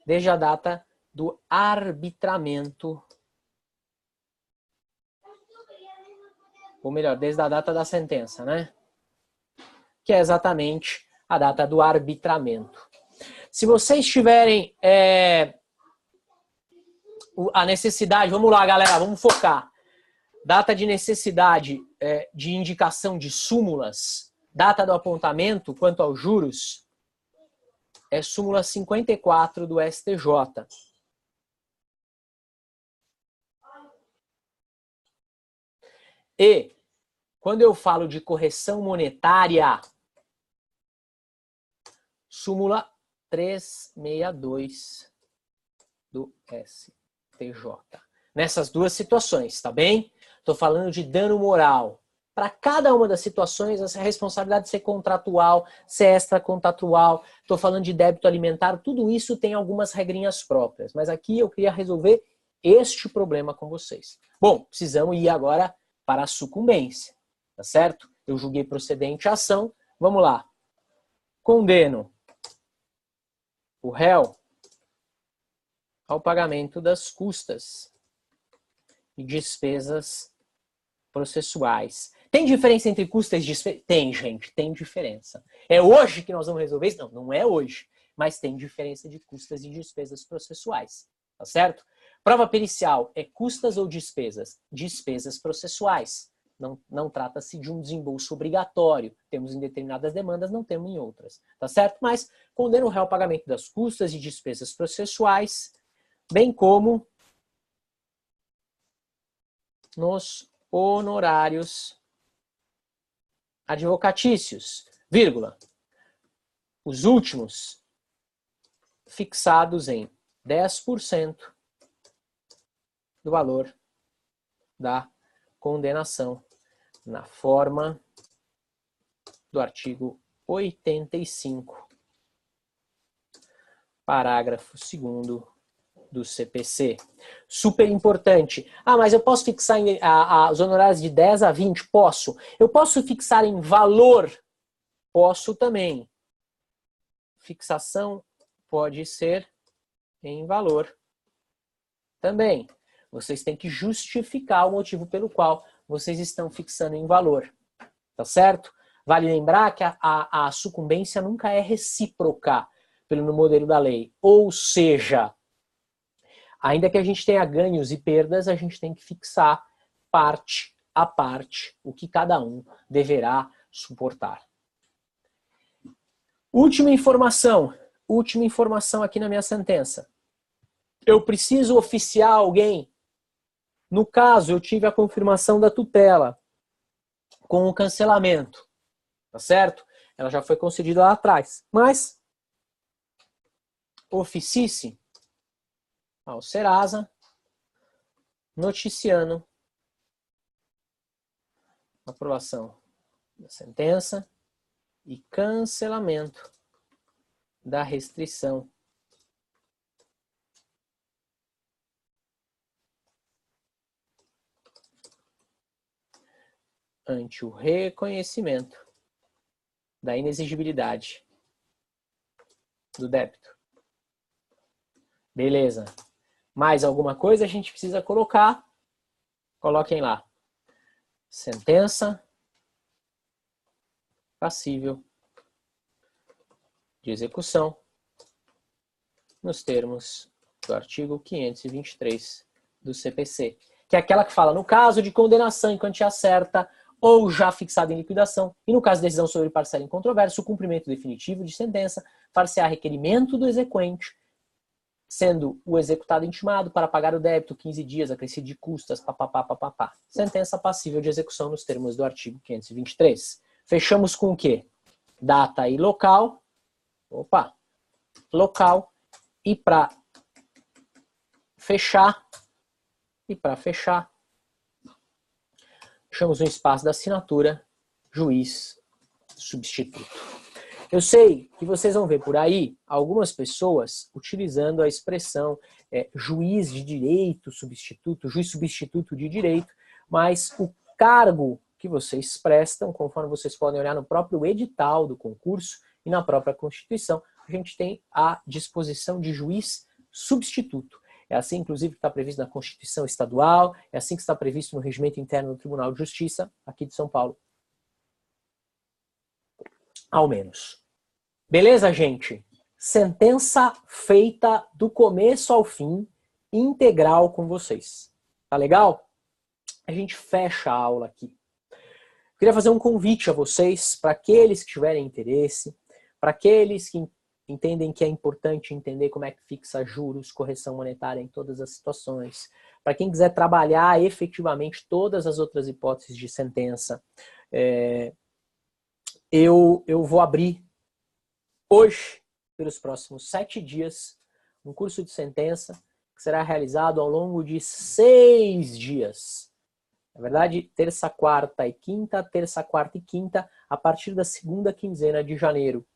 desde a data do arbitramento, ou melhor, desde a data da sentença, né? Que é exatamente a data do arbitramento. Se vocês tiverem a necessidade, vamos lá, galera, vamos focar. Data de necessidade de indicação de súmulas, data do apontamento quanto aos juros, é súmula 54 do STJ. E, quando eu falo de correção monetária, súmula 362 do STJ. Nessas duas situações, tá bem? Estou falando de dano moral. Para cada uma das situações, essa responsabilidade de ser contratual, ser extracontratual, estou falando de débito alimentar, tudo isso tem algumas regrinhas próprias. Mas aqui eu queria resolver este problema com vocês. Bom, precisamos ir agora para a sucumbência, tá certo? Eu julguei procedente a ação, vamos lá. Condeno o réu ao pagamento das custas e despesas processuais. Tem diferença entre custas e despesas? Tem, gente, tem diferença. É hoje que nós vamos resolver isso? Não, não é hoje. Mas tem diferença de custas e despesas processuais, tá certo? Prova pericial é custas ou despesas? Despesas processuais. Não trata-se de um desembolso obrigatório. Temos em determinadas demandas, não temos em outras. Tá certo? Mas condena o réu ao pagamento das custas e despesas processuais, bem como nos honorários advocatícios, vírgula, os últimos fixados em 10% do valor da condenação, na forma do artigo 85, parágrafo 2º do CPC. Super importante. Ah, mas eu posso fixar os honorários de 10 a 20? Posso. Eu posso fixar em valor? Posso também. Fixação pode ser em valor também. Vocês têm que justificar o motivo pelo qual vocês estão fixando em valor. Tá certo? Vale lembrar que a sucumbência nunca é recíproca pelo modelo da lei. Ou seja, ainda que a gente tenha ganhos e perdas, a gente tem que fixar parte a parte o que cada um deverá suportar. Última informação aqui na minha sentença. Eu preciso oficiar alguém. No caso, eu tive a confirmação da tutela com o cancelamento, tá certo? Ela já foi concedida lá atrás, mas oficie-se ao Serasa, noticiando a aprovação da sentença e cancelamento da restrição ante o reconhecimento da inexigibilidade do débito. Beleza. Mais alguma coisa a gente precisa colocar? Coloquem lá. Sentença passível de execução nos termos do artigo 523 do CPC, que é aquela que fala, no caso de condenação em quantia certa ou já fixada em liquidação, e no caso de decisão sobre parcela em controvérsia, o cumprimento definitivo de sentença far-se-á requerimento do exequente, sendo o executado intimado para pagar o débito 15 dias, acrescido de custas, papapá, papapá. Sentença passível de execução nos termos do artigo 523. Fechamos com o quê? Data e local. Opa! Local. E para fechar, deixamos um espaço da assinatura, juiz substituto. Eu sei que vocês vão ver por aí algumas pessoas utilizando a expressão juiz de direito substituto, juiz substituto de direito, mas o cargo que vocês prestam, conforme vocês podem olhar no próprio edital do concurso e na própria Constituição, a gente tem a disposição de juiz substituto. É assim, inclusive, que está previsto na Constituição Estadual, é assim que está previsto no Regimento Interno do Tribunal de Justiça, aqui de São Paulo. Ao menos. Beleza, gente? Sentença feita do começo ao fim, integral com vocês. Tá legal? A gente fecha a aula aqui. Queria fazer um convite a vocês, para aqueles que tiverem interesse, para aqueles que entendem que é importante entender como é que fixa juros, correção monetária em todas as situações, para quem quiser trabalhar efetivamente todas as outras hipóteses de sentença, eu vou abrir hoje, pelos próximos 7 dias, um curso de sentença que será realizado ao longo de 6 dias. Na verdade, terça, quarta e quinta, a partir da segunda quinzena de janeiro.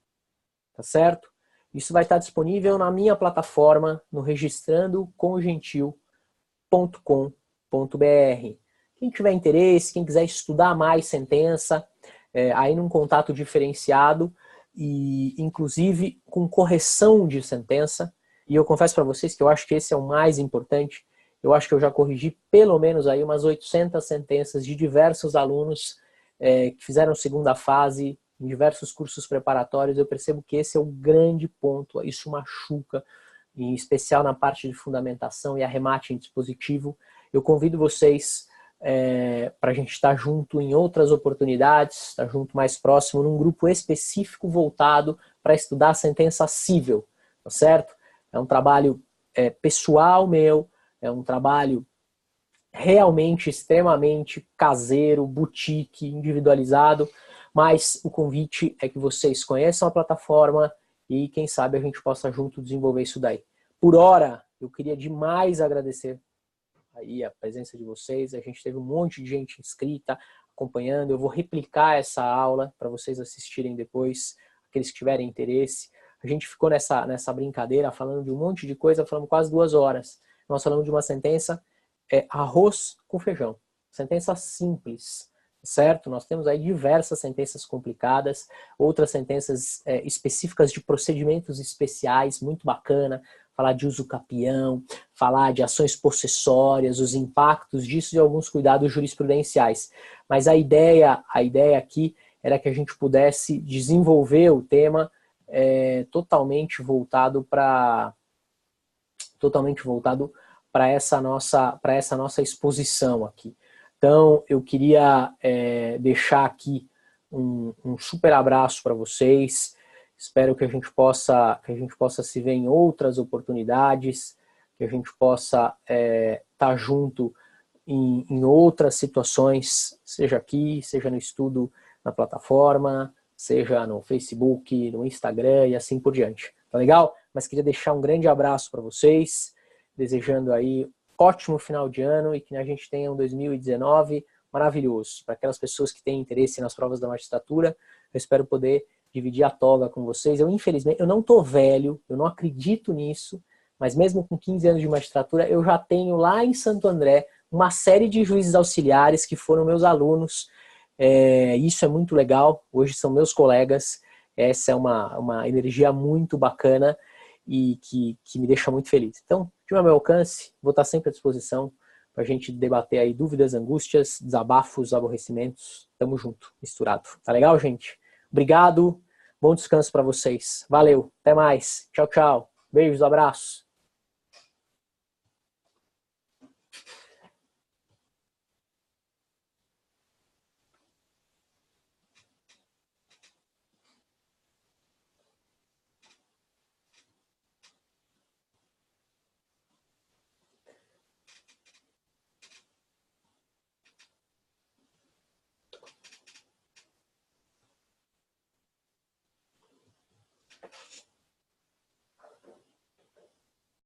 Tá certo? Isso vai estar disponível na minha plataforma, no registrandocongentil.com.br. Quem tiver interesse, quem quiser estudar mais sentença, aí num contato diferenciado, e inclusive com correção de sentença, e eu confesso para vocês que eu acho que esse é o mais importante. Eu acho que eu já corrigi pelo menos aí umas 800 sentenças de diversos alunos que fizeram segunda fase em diversos cursos preparatórios. Eu percebo que esse é o grande ponto, isso machuca em especial na parte de fundamentação e arremate em dispositivo. Eu convido vocês para a gente estar junto em outras oportunidades, estar junto mais próximo num grupo específico voltado para estudar a sentença civil, tá certo? É um trabalho pessoal meu, é um trabalho realmente extremamente caseiro, boutique, individualizado, mas o convite é que vocês conheçam a plataforma e quem sabe a gente possa junto desenvolver isso daí. Por hora, eu queria demais agradecer aí a presença de vocês. A gente teve um monte de gente inscrita, acompanhando. Eu vou replicar essa aula para vocês assistirem depois, aqueles que tiverem interesse. A gente ficou nessa brincadeira falando de um monte de coisa, falamos quase 2 horas. Nós falamos de uma sentença, arroz com feijão. Sentença simples, certo? Nós temos aí diversas sentenças complicadas, outras sentenças específicas de procedimentos especiais, muito bacana, falar de uso capião, falar de ações possessórias, os impactos disso e alguns cuidados jurisprudenciais. Mas a ideia aqui era que a gente pudesse desenvolver o tema totalmente voltado para essa nossa exposição aqui. Então, eu queria deixar aqui um super abraço para vocês. Espero que a gente possa se ver em outras oportunidades, que a gente possa estar junto em outras situações, seja aqui, seja no estudo na plataforma, seja no Facebook, no Instagram e assim por diante. Tá legal? Mas queria deixar um grande abraço para vocês, desejando aí ótimo final de ano e que a gente tenha um 2019 maravilhoso. Para aquelas pessoas que têm interesse nas provas da magistratura, eu espero poder dividir a toga com vocês. Infelizmente, eu não tô velho, eu não acredito nisso, mas mesmo com 15 anos de magistratura, eu já tenho lá em Santo André uma série de juízes auxiliares que foram meus alunos. Isso é muito legal, hoje são meus colegas. Essa é uma energia muito bacana e que me deixa muito feliz. Então, de meu alcance, vou estar sempre à disposição para a gente debater aí dúvidas, angústias, desabafos, aborrecimentos. Tamo junto, misturado. Tá legal, gente? Obrigado, bom descanso para vocês. Valeu, até mais. Tchau, tchau. Beijos, abraços.